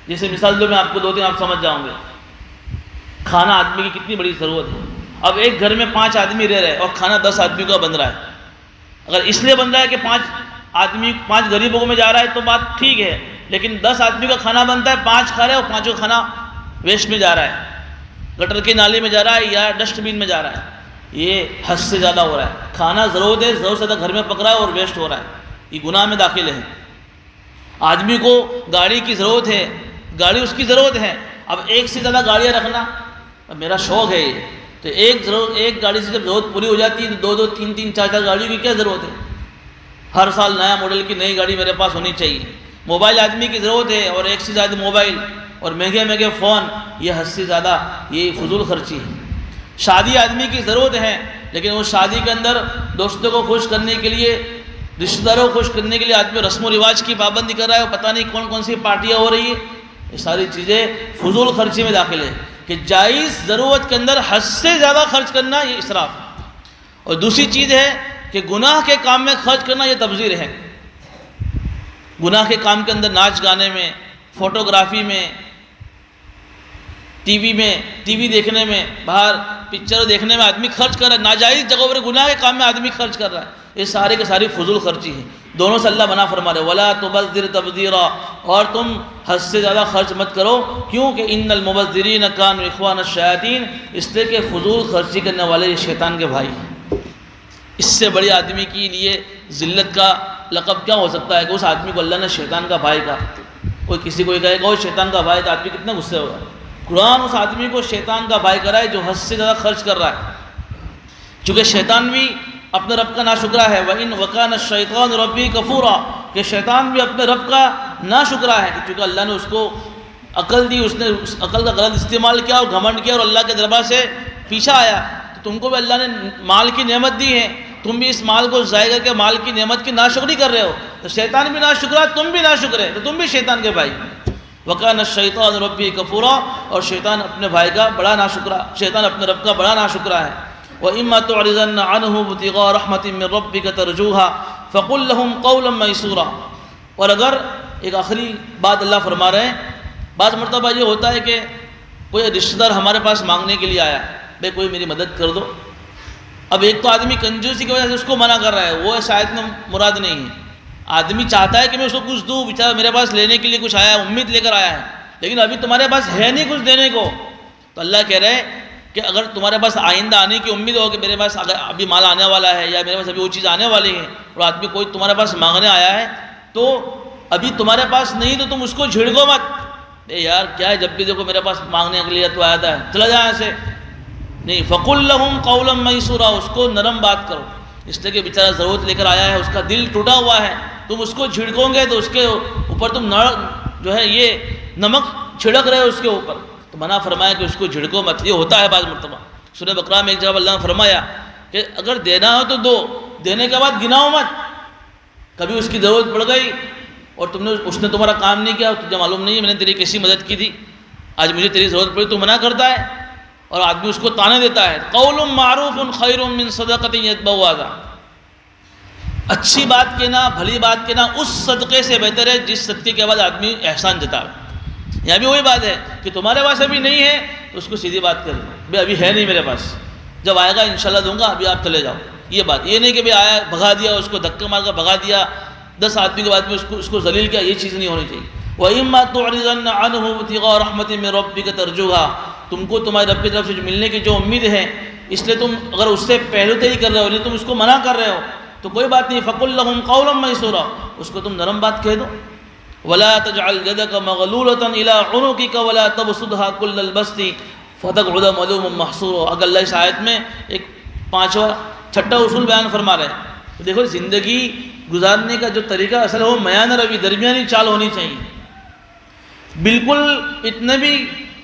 جیسے مثال دو، میں آپ کو 2 دن آپ سمجھ جاؤں گے. کھانا آدمی کی کتنی بڑی ضرورت ہے، اب ایک گھر میں 5 آدمی رہ رہے ہیں اور کھانا 10 آدمی کا بن رہا ہے. اگر اس لیے بن رہا ہے کہ 5 غریبوں میں جا رہا ہے تو بات ٹھیک ہے، لیکن 10 آدمی کا کھانا بنتا ہے، 5 کھا رہے ہیں اور 5 کا کھانا ویسٹ میں جا رہا ہے، گٹر کی نالی میں جا رہا ہے یا ڈسٹ بین میں جا رہا ہے. یہ حد سے زیادہ ہو رہا ہے. کھانا ضرورت ہے، ضرورت سے زیادہ گھر میں پک رہا ہے اور ویسٹ ہو رہا ہے، یہ گناہ میں داخل ہے. آدمی کو گاڑی کی ضرورت ہے، گاڑی اس کی ضرورت ہے، اب ایک سے زیادہ گاڑیاں رکھنا اب میرا شوق ہے یہ، تو ایک گاڑی سے جب ضرورت پوری ہو جاتی ہے تو 2 3 4 گاڑیوں کی کیا ضرورت ہے؟ ہر سال نیا ماڈل کی نئی گاڑی میرے پاس ہونی چاہیے. موبائل آدمی کی ضرورت ہے اور ایک سے زیادہ موبائل اور مہنگے فون، یہ حد سے زیادہ یہ فضول خرچی ہے. شادی آدمی کی ضرورت ہے، لیکن وہ شادی کے اندر دوستوں کو خوش کرنے کے لیے، رشتہ داروں کو خوش کرنے کے لیے آدمی رسم و رواج کی پابندی کر رہا ہے اور پتہ نہیں کون سی پارٹیاں ہو رہی ہیں. یہ ساری چیزیں فضول خرچی میں داخل ہے کہ جائز ضرورت کے اندر حد سے زیادہ خرچ کرنا یہ اسراف ہے. اور دوسری چیز ہے کہ گناہ کے کام میں خرچ کرنا یہ تبذیر ہے. گناہ کے کام کے اندر ناچ گانے میں، فوٹوگرافی میں، ٹی وی دیکھنے میں، باہر پکچر دیکھنے میں آدمی خرچ کر رہا ہے، ناجائز جگہوں پر گناہ کے کام میں آدمی خرچ کر رہا ہے. یہ سارے کے ساری فضول خرچی ہے. دونوں سے اللہ منع فرما رہے ولا تبذر تبذیرا، اور تم حد سے زیادہ خرچ مت کرو. کیوں کہ ان المبذرین کانوا اخوان الشیاطین، اس لیے کہ فضول خرچی کرنے والے یہ شیطان کے بھائی ہیں. اس سے بڑی آدمی کے لیے ذلت کا لقب کیا ہو سکتا ہے کہ اس آدمی کو اللہ نے شیطان کا بھائی کہا. کوئی کسی کو یہ کہے گا وہ شیطان کا بھائی، تو آدمی کتنا غصے ہوگا. قرآن اس آدمی کو شیطان کا بھائی کرا ہے جو حد سے زیادہ خرچ کر رہا ہے. چونکہ شیطان بھی اپنے رب کا ناشکرا ہے، وَإِنْ وَكَانَ الشَّيْطَانُ رَبِّهِ كَفُورًا، کہ شیطان بھی اپنے رب کا ناشکرا ہے. چونکہ اللہ نے اس کو عقل دی، اس نے اس عقل کا غلط استعمال کیا اور گھمنڈ کیا اور اللہ کے دربار سے پیچھا آیا. تو تم کو بھی اللہ نے مال کی نعمت دی ہے، تم بھی اس مال کو ضائع کر کے مال کی نعمت کی ناشکری کر رہے ہو. تو شیطان بھی ناشکرا، تم بھی ناشکرے، تو تم بھی شیطان کے بھائی. وَكَانَ الشَّيْطَانُ رَبِّهِ كَفُورًا، اور شیطان اپنے بھائی کا بڑا ناشکرا، شیطان اپنے رب کا بڑا ناشکرا ہے. وَإِمَّا تُعْرِضَنَّ عَنْهُ ابْتِغَاءَ رَحْمَةٍ مِّن رَّبِّكَ تَرْجُوهَا فَقُل لَّهُمْ قَوْلًا مَّيْسُورًا. اور اگر ایک آخری بات اللہ فرما رہے ہیں، بعض مرتبہ یہ ہوتا ہے کہ کوئی رشتہ دار ہمارے پاس مانگنے کے لیے آیا، بھائی کوئی میری مدد کر دو. اب ایک تو آدمی کنجوسی کی وجہ سے اس کو منع کر رہا ہے، وہ شاید میں مراد نہیں ہے. آدمی چاہتا ہے کہ میں اس کو کچھ دوں، بیچارہ میرے پاس لینے کے لیے کچھ آیا ہے، امید لے کر آیا ہے، لیکن ابھی تمہارے پاس ہے نہیں کچھ دینے کو. تو اللہ کہہ رہے ہیں کہ اگر تمہارے پاس آئندہ آنے کی امید ہو کہ میرے پاس اگر ابھی مال آنے والا ہے یا میرے پاس ابھی وہ چیز آنے والی ہے، اور آدمی کوئی تمہارے پاس مانگنے آیا ہے تو ابھی تمہارے پاس نہیں، تو تم اس کو جھڑکو مت. اے یار کیا ہے، جب بھی دیکھو میرے پاس مانگنے کے لیے تو آیا تھا، چلا جا ایسے نہیں. فَقُل لَّهُمْ قَوْلًا مَّيْسُورًا، اس کو نرم بات کرو، اس لیے کہ بیچارہ ضرورت لے کر آیا ہے، اس کا دل ٹوٹا ہوا ہے. تم اس کو جھڑکو گے تو اس کے اوپر تم جو ہے یہ نمک چھڑک رہے ہو اس کے اوپر. تو منع فرمایا کہ اس کو جھڑکو مت. یہ ہوتا ہے بعض مرتبہ. سورہ بقرہ میں ایک جگہ اللہ نے فرمایا کہ اگر دینا ہو تو دو، دینے کے بعد گناؤ مت. کبھی اس کی ضرورت پڑ گئی اور اس نے تمہارا کام نہیں کیا، تجھے معلوم نہیں ہے میں نے تیری کیسی مدد کی تھی، آج مجھے تیری ضرورت پڑی تو منع کرتا ہے اور آدمی اس کو تانے دیتا ہے. قول معروف خیر من صدقۃ یتبعها اذى، اچھی بات کہنا، بھلی بات کہنا اس صدقے سے بہتر ہے جس صدقے کے بعد آدمی احسان جتاوے. یہاں بھی وہی بات ہے کہ تمہارے پاس ابھی نہیں ہے تو اس کو سیدھی بات کر دو، بھائی ابھی ہے نہیں میرے پاس، جب آئے گا انشاءاللہ دوں گا، ابھی آپ چلے جاؤ. یہ بات یہ نہیں کہ بھائی آیا بھگا دیا، اس کو دھکا مار کر بھگا دیا 10 آدمی کے بعد میں اس کو ذلیل کیا، یہ چیز نہیں ہونی چاہیے. وَإِمَّا تُعْرِضَنَّ عَنْهُ ابْتِغَاءَ رَحْمَةٍ مِّن رَّبِّكَ تَرْجُوهَا، تم کو تمہارے رب کی طرف سے جو ملنے کی جو امید ہے، اس لیے تم اگر اس سے پہلو تیری کر رہے ہو، نہیں تم اس کو منع کر رہے ہو تو کوئی بات نہیں. فَقُل لَّهُمْ قَوْلًا مَّيْسُورًا، اس کو تم نرم بات کہہ دو. وَلَا تَجْعَلْ يَدَكَ مَغْلُولَةً إِلَىٰ عُنُقِكَ وَلَا تَبْسُطْهَا كُلَّ الْبَسْطِ فَتَقْعُدَ مَلُومًا مَّحْسُورًا. اگر اللہ اس آیت میں ایک 6واں اصول بیان فرما رہے ہیں. دیکھو زندگی گزارنے کا جو طریقہ اصل ہے وہ میانہ روی، درمیانی چال ہونی چاہیے. بالکل اتنے بھی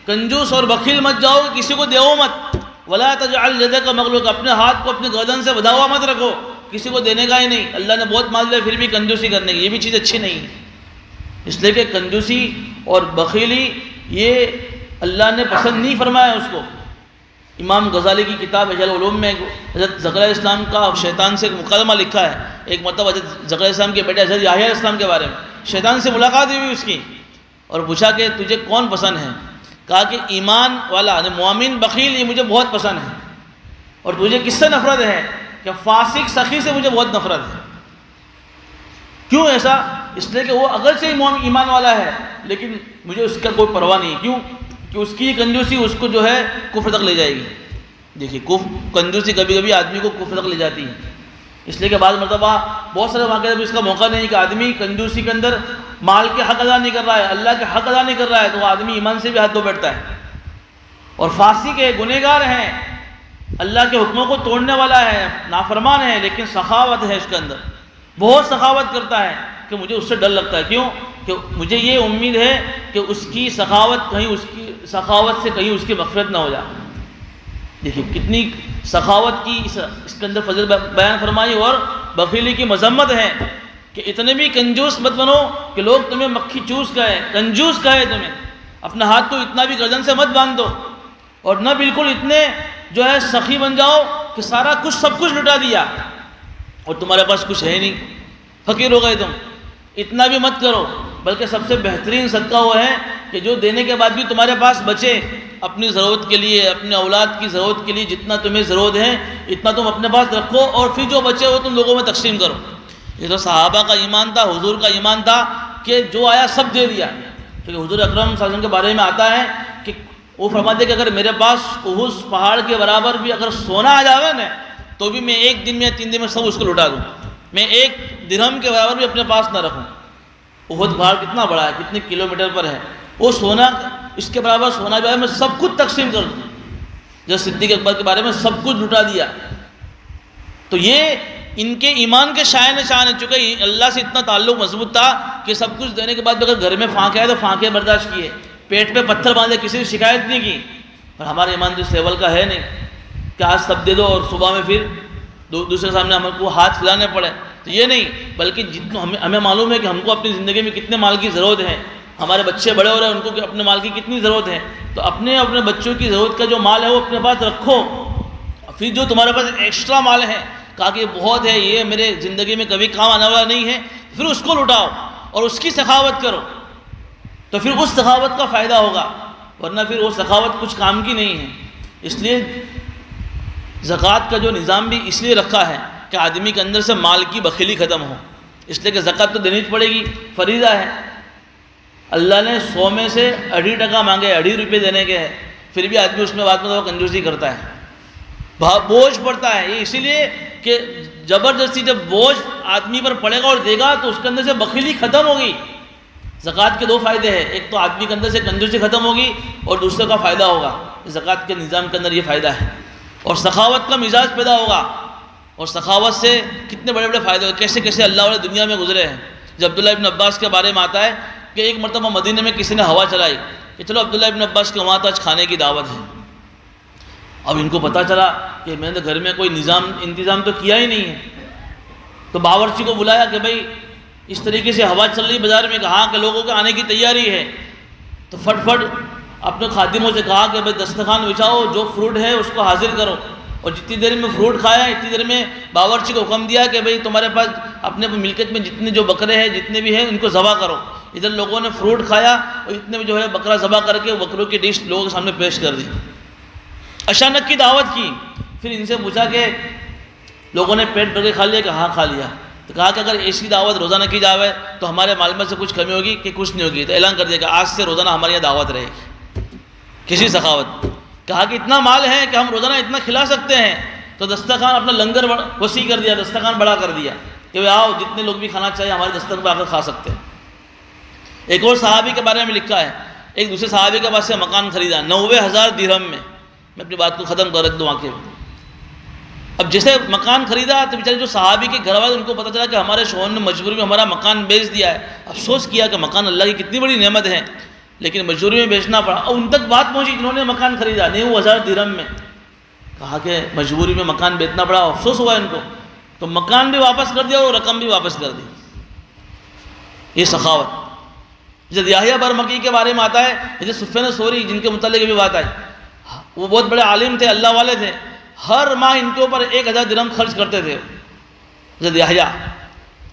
کنجوس اور بخیل مت جاؤ، کسی کو دیو مت. ولا تجعل یدک مغلولۃ، اپنے ہاتھ کو اپنے گردن سے بندھا ہوا مت رکھو، کسی کو دینے کا ہی نہیں. اللہ نے بہت مال دیا پھر بھی کنجوسی کرنے کی، یہ بھی چیز اچھی نہیں ہے. اس لیے کہ کنجوسی اور بخیلی یہ اللہ نے پسند نہیں فرمایا اس کو. امام غزالی کی کتاب احیاء العلوم میں حضرت زکریا علیہ السلام کا شیطان سے ایک مقدمہ لکھا ہے. ایک مرتبہ حضرت زکریا علیہ السلام کے بیٹے حضرت یحییٰ علیہ السلام کے بارے میں شیطان سے ملاقات ہوئی اس کی، اور پوچھا کہ تجھے کون پسند ہے؟ کہا کہ ایمان والا، مومن بخیل، یہ مجھے بہت پسند ہے. اور تجھے کس سے نفرت ہے؟ کہ فاسق سخی سے مجھے بہت نفرت ہے۔ کیوں ایسا؟ اس لیے کہ وہ اگرچہ ایمان والا ہے لیکن مجھے اس کا کوئی پرواہ نہیں۔ کیوں؟ کہ اس کی کنجوسی اس کو جو ہے کفر تک لے جائے گی۔ دیکھیے کنجوسی کبھی کبھی آدمی کو کفر تک لے جاتی ہے، اس لیے کہ بعض مرتبہ بہت سارے واقعات ابھی اس کا موقع نہیں کہ آدمی کنجوسی کے اندر مال کے حق ادا نہیں کر رہا ہے، اللہ کے حق ادا نہیں کر رہا ہے، تو وہ آدمی ایمان سے بھی ہاتھ دھو بیٹھتا ہے۔ اور فاسق ہے، گنہگار ہے، اللہ کے حکموں کو توڑنے والا ہے، نافرمان ہے، لیکن سخاوت ہے اس کے اندر، بہت سخاوت کرتا ہے کہ مجھے اس سے ڈر لگتا ہے۔ کیوں؟ کہ مجھے یہ امید ہے کہ اس کی سخاوت سے کہیں اس کی مغفرت نہ ہو جائے۔ دیکھیے کتنی سخاوت کی اس کے اندر فضل بیان فرمائی، اور بخیلی کی مذمت ہے کہ اتنے بھی کنجوس مت بنو کہ لوگ تمہیں مکھی چوس کہے، کنجوس کہے تمہیں۔ اپنا ہاتھ تو اتنا بھی گردن سے مت باندھ دو، اور نہ بالکل اتنے جو ہے سخی بن جاؤ کہ سارا کچھ سب کچھ لٹا دیا اور تمہارے پاس کچھ ہے نہیں، فقیر ہو گئے تم۔ اتنا بھی مت کرو، بلکہ سب سے بہترین صدقہ وہ ہے کہ جو دینے کے بعد بھی تمہارے پاس بچے، اپنی ضرورت کے لیے، اپنے اولاد کی ضرورت کے لیے جتنا تمہیں ضرورت ہے اتنا تم اپنے پاس رکھو، اور پھر جو بچے وہ تم لوگوں میں تقسیم کرو۔ یہ تو صحابہ کا ایمان تھا، حضور کا ایمان تھا کہ جو آیا سب دے دیا۔ کیونکہ حضور اکرم صلی اللہ علیہ وسلم کے بارے میں آتا ہے کہ وہ فرماتے کہ اگر میرے پاس احد پہاڑ کے برابر بھی اگر سونا آ جاوے نا تو بھی میں ایک دن میں 3 دن میں سب اس کو لٹا دوں، میں 1 درہم کے برابر بھی اپنے پاس نہ رکھوں۔ احد پہاڑ کتنا بڑا ہے، کتنے کلومیٹر پر ہے، وہ سونا، اس کے برابر سونا جو ہے میں سب کچھ تقسیم کر دوں۔ جب صدیق اکبر کے بارے میں سب کچھ لٹا دیا، تو یہ ان کے ایمان کے شائن شان ہے، چونکہ اللہ سے اتنا تعلق مضبوط تھا کہ سب کچھ دینے کے بعد اگر گھر میں پھانکے آئے تو پھانکے برداشت کیے، پیٹ پہ پتھر باندھے، کسی نے شکایت نہیں کی۔ پر ہمارا ایمان تو اس لیول کا ہے نہیں کہ آج سب دے دو اور صبح میں پھر دوسرے کے سامنے ہم کو ہاتھ پھیلانے پڑے، تو یہ نہیں، بلکہ جتنا ہمیں معلوم ہے کہ ہم کو اپنی زندگی میں کتنے مال کی ضرورت ہے، ہمارے بچے بڑے ہو رہے ہیں ان کو اپنے مال کی کتنی ضرورت ہے، تو اپنے بچوں کی ضرورت کا جو مال ہے وہ اپنے پاس رکھو۔ پھر جو تمہارے پاس ایکسٹرا مال ہے، کہا کہ یہ بہت ہے، یہ میرے زندگی میں کبھی کام آنے والا نہیں ہے، پھر اس کو لٹاؤ اور اس کی سخاوت کرو، تو پھر اس سخاوت کا فائدہ ہوگا، ورنہ پھر وہ سخاوت کچھ کام کی نہیں ہے۔ اس لیے زکوٰۃ کا جو نظام بھی اس لیے رکھا ہے کہ آدمی کے اندر سے مال کی بخیلی ختم ہو، اس لیے کہ زکوٰۃ تو دینی پڑے گی، فریضہ ہے۔ اللہ نے 100 میں سے 2.5% مانگے، 2.5 روپے دینے کے ہیں، پھر بھی آدمی اس میں بعد میں کنجوسی کرتا ہے، بوجھ پڑتا ہے۔ یہ اسی لیے کہ زبردستی جب بوجھ آدمی پر پڑے گا اور دے گا تو اس کے اندر سے بخیلی ختم ہوگی۔ زکوٰۃ کے 2 فائدے ہیں، ایک تو آدمی کے اندر سے کنجوسی ختم ہوگی اور دوسرے کا فائدہ ہوگا، زکوٰۃ کے نظام کے اندر یہ فائدہ ہے، اور سخاوت کا مزاج پیدا ہوگا، اور سخاوت سے کتنے بڑے بڑے فائدے ہوئے، کیسے کیسے اللہ والے دنیا میں گزرے ہیں۔ جب عبداللہ ابن عباس کے بارے میں آتا ہے کہ ایک مرتبہ مدینہ میں کسی نے ہوا چلائی کہ چلو عبداللہ ابن عباس کے وہاں تو آج کھانے کی دعوت ہے۔ اب ان کو پتہ چلا کہ میں نے گھر میں کوئی انتظام تو کیا ہی نہیں ہے، تو باورچی کو بلایا کہ بھائی اس طریقے سے ہوا چل رہی بازار میں، کہا کہ لوگوں کے آنے کی تیاری ہے، تو فٹ اپنے خادموں سے کہا کہ بھائی دسترخوان بچھاؤ، جو فروٹ ہے اس کو حاضر کرو، اور جتنی دیر میں فروٹ کھایا اتنی دیر میں باورچی کو حکم دیا کہ بھئی تمہارے پاس اپنے ملکیت میں جتنے جو بکرے ہیں جتنے بھی ہیں ان کو ذبح کرو۔ ادھر لوگوں نے فروٹ کھایا اور اتنے میں جو ہے بکرا ذبح کر کے بکروں کی ڈش لوگوں کے سامنے پیش کر دی، اچانک کی دعوت کی۔ پھر ان سے پوچھا کہ لوگوں نے پیٹ بھر کے کھا لیا کہ ہاں کھا لیا، تو کہا کہ اگر ایسی دعوت روزانہ کی جاوے تو ہمارے مال میں سے کچھ کمی ہوگی کہ کچھ نہیں ہوگی، تو اعلان کر دیا کہ آج سے روزانہ ہمارے یہاں دعوت رہے گی۔ کسی سخاوت، کہا کہ اتنا مال ہے کہ ہم روزانہ اتنا کھلا سکتے ہیں، تو دسترخوان اپنا لنگر وسیع کر دیا، دسترخوان بڑا کر دیا کہ بھائی آؤ جتنے لوگ بھی کھانا چاہیے ہمارے دسترخوان پہ آ کر کھا سکتے ہیں۔ ایک اور صحابی کے بارے میں لکھا ہے، ایک دوسرے صحابی کے پاس سے مکان خریدا 90,000 درہم میں۔ میں اپنی بات کو ختم کر دوں آخر۔ اب جیسے مکان خریدا تو بیچارے جو صحابی کے گھر والے ان کو پتہ چلا کہ ہمارے شوہر نے مجبوری میں ہمارا مکان بیچ دیا ہے، افسوس کیا کہ مکان اللہ کی کتنی بڑی نعمت ہے لیکن مجبوری میں بیچنا پڑا، اور ان تک بات پہنچی جنہوں نے مکان خریدا 90,000 درہم میں، کہا کہ مجبوری میں مکان بیچنا پڑا، افسوس ہوا ان کو، تو مکان بھی واپس کر دیا اور رقم بھی واپس کر دی۔ یہ سخاوت۔ جب یحییٰ برمکی کے بارے میں آتا ہے، جیسے سفیان ثوری جن کے متعلق بھی بات آئی، وہ بہت بڑے عالم تھے، اللہ والے تھے، ہر ماہ ان کے اوپر 1,000 درہم خرچ کرتے تھے حضرت یحییٰ،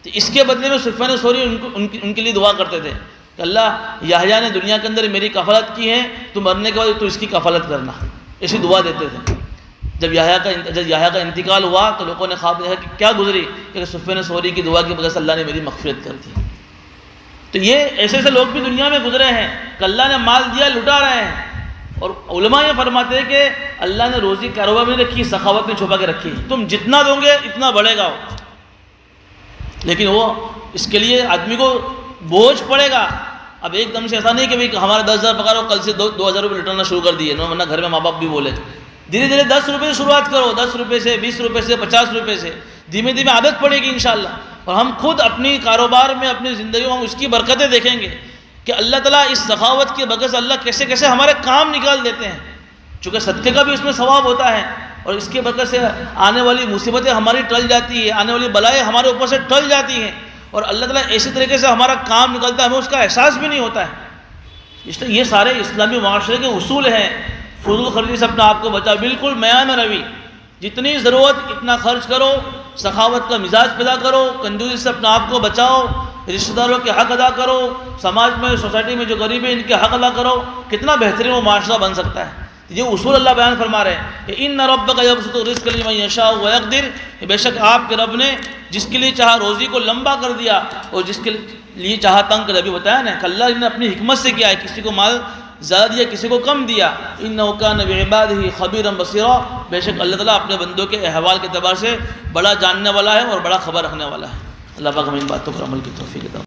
تو اس کے بدلے میں سفیان ثوری ان کے لیے دعا کرتے تھے کہ اللہ یحییٰ نے دنیا کے اندر میری کفالت کی ہے، تو مرنے کے بعد تو اس کی کفالت کرنا، ایسی دعا دیتے تھے۔ جب یحییٰ کا انتقال ہوا تو لوگوں نے خواب دیکھا کہ کیا گزری، کہ سفیان ثوری کی دعا کی وجہ سے اللہ نے میری مغفرت کر دی۔ تو یہ ایسے ایسے لوگ بھی دنیا میں گزرے ہیں کہ اللہ نے مال دیا، لٹا رہے ہیں، اور علماء یہ فرماتے ہیں کہ اللہ نے روزی کاروبار میں رکھی، سخاوت میں چھپا کے رکھی، تم جتنا دو گے اتنا بڑھے گا، لیکن وہ اس کے لیے آدمی کو بوجھ پڑے گا۔ اب ایک دم سے ایسا نہیں کہ بھئی ہمارا 10,000 پکڑ ہو، کل سے 2,000 روپے لٹانا شروع کر دیے، ورنہ گھر میں ماں باپ بھی بولے۔ دھیرے دھیرے 10 روپے سے شروعات کرو، 10 روپے سے، 20 روپے سے، 50 روپے سے، دھیمے دھیمے عادت پڑے گی انشاءاللہ، اور ہم خود اپنی کاروبار میں، اپنی زندگی میں اس کی برکتیں دیکھیں گے کہ اللہ تعالیٰ اس سخاوت کی برکت سے اللہ کیسے کیسے ہمارے کام نکال دیتے ہیں، چونکہ صدقے کا بھی اس میں ثواب ہوتا ہے، اور اس کی برکت سے آنے والی مصیبتیں ہماری ٹل جاتی ہیں، آنے والی بلائیں ہمارے اوپر سے ٹل جاتی ہیں، اور اللہ تعالیٰ ایسی طریقے سے ہمارا کام نکلتا ہے، ہمیں اس کا احساس بھی نہیں ہوتا ہے۔ اس لیے یہ سارے اسلامی معاشرے کے اصول ہیں۔ فضول خرچی سے اپنا آپ کو بچا، بالکل میان روی، جتنی ضرورت اتنا خرچ کرو، سخاوت کا مزاج پیدا کرو، کنجوسی سے اپنا آپ کو بچاؤ، رشتہ داروں کے حق ادا کرو، سماج میں، سوسائٹی میں جو غریب ہیں ان کے حق ادا کرو، کتنا بہترین وہ معاشرہ بن سکتا ہے۔ یہ اصول اللہ بیان فرما رہے ہیں کہ ان ربک یبسط الرزق لمن یشاء ویقدر، بے شک آپ کے رب نے جس کے لیے چاہا روزی کو لمبا کر دیا اور جس کے لیے چاہا تنگ کر، ابھی بتایا نا کہ اللہ نے اپنی حکمت سے کیا ہے، کسی کو مال زیادہ دیا، کسی کو کم دیا۔ انہ کان بعبادہ خبیرا بصیرا، بے شک اللہ تعالیٰ اپنے بندوں کے احوال کے اعتبار سے بڑا جاننے والا ہے اور بڑا خبر رکھنے والا ہے۔ اللہ پاک ہمیں ان باتوں پر عمل کی توفیق عطا فرمائے۔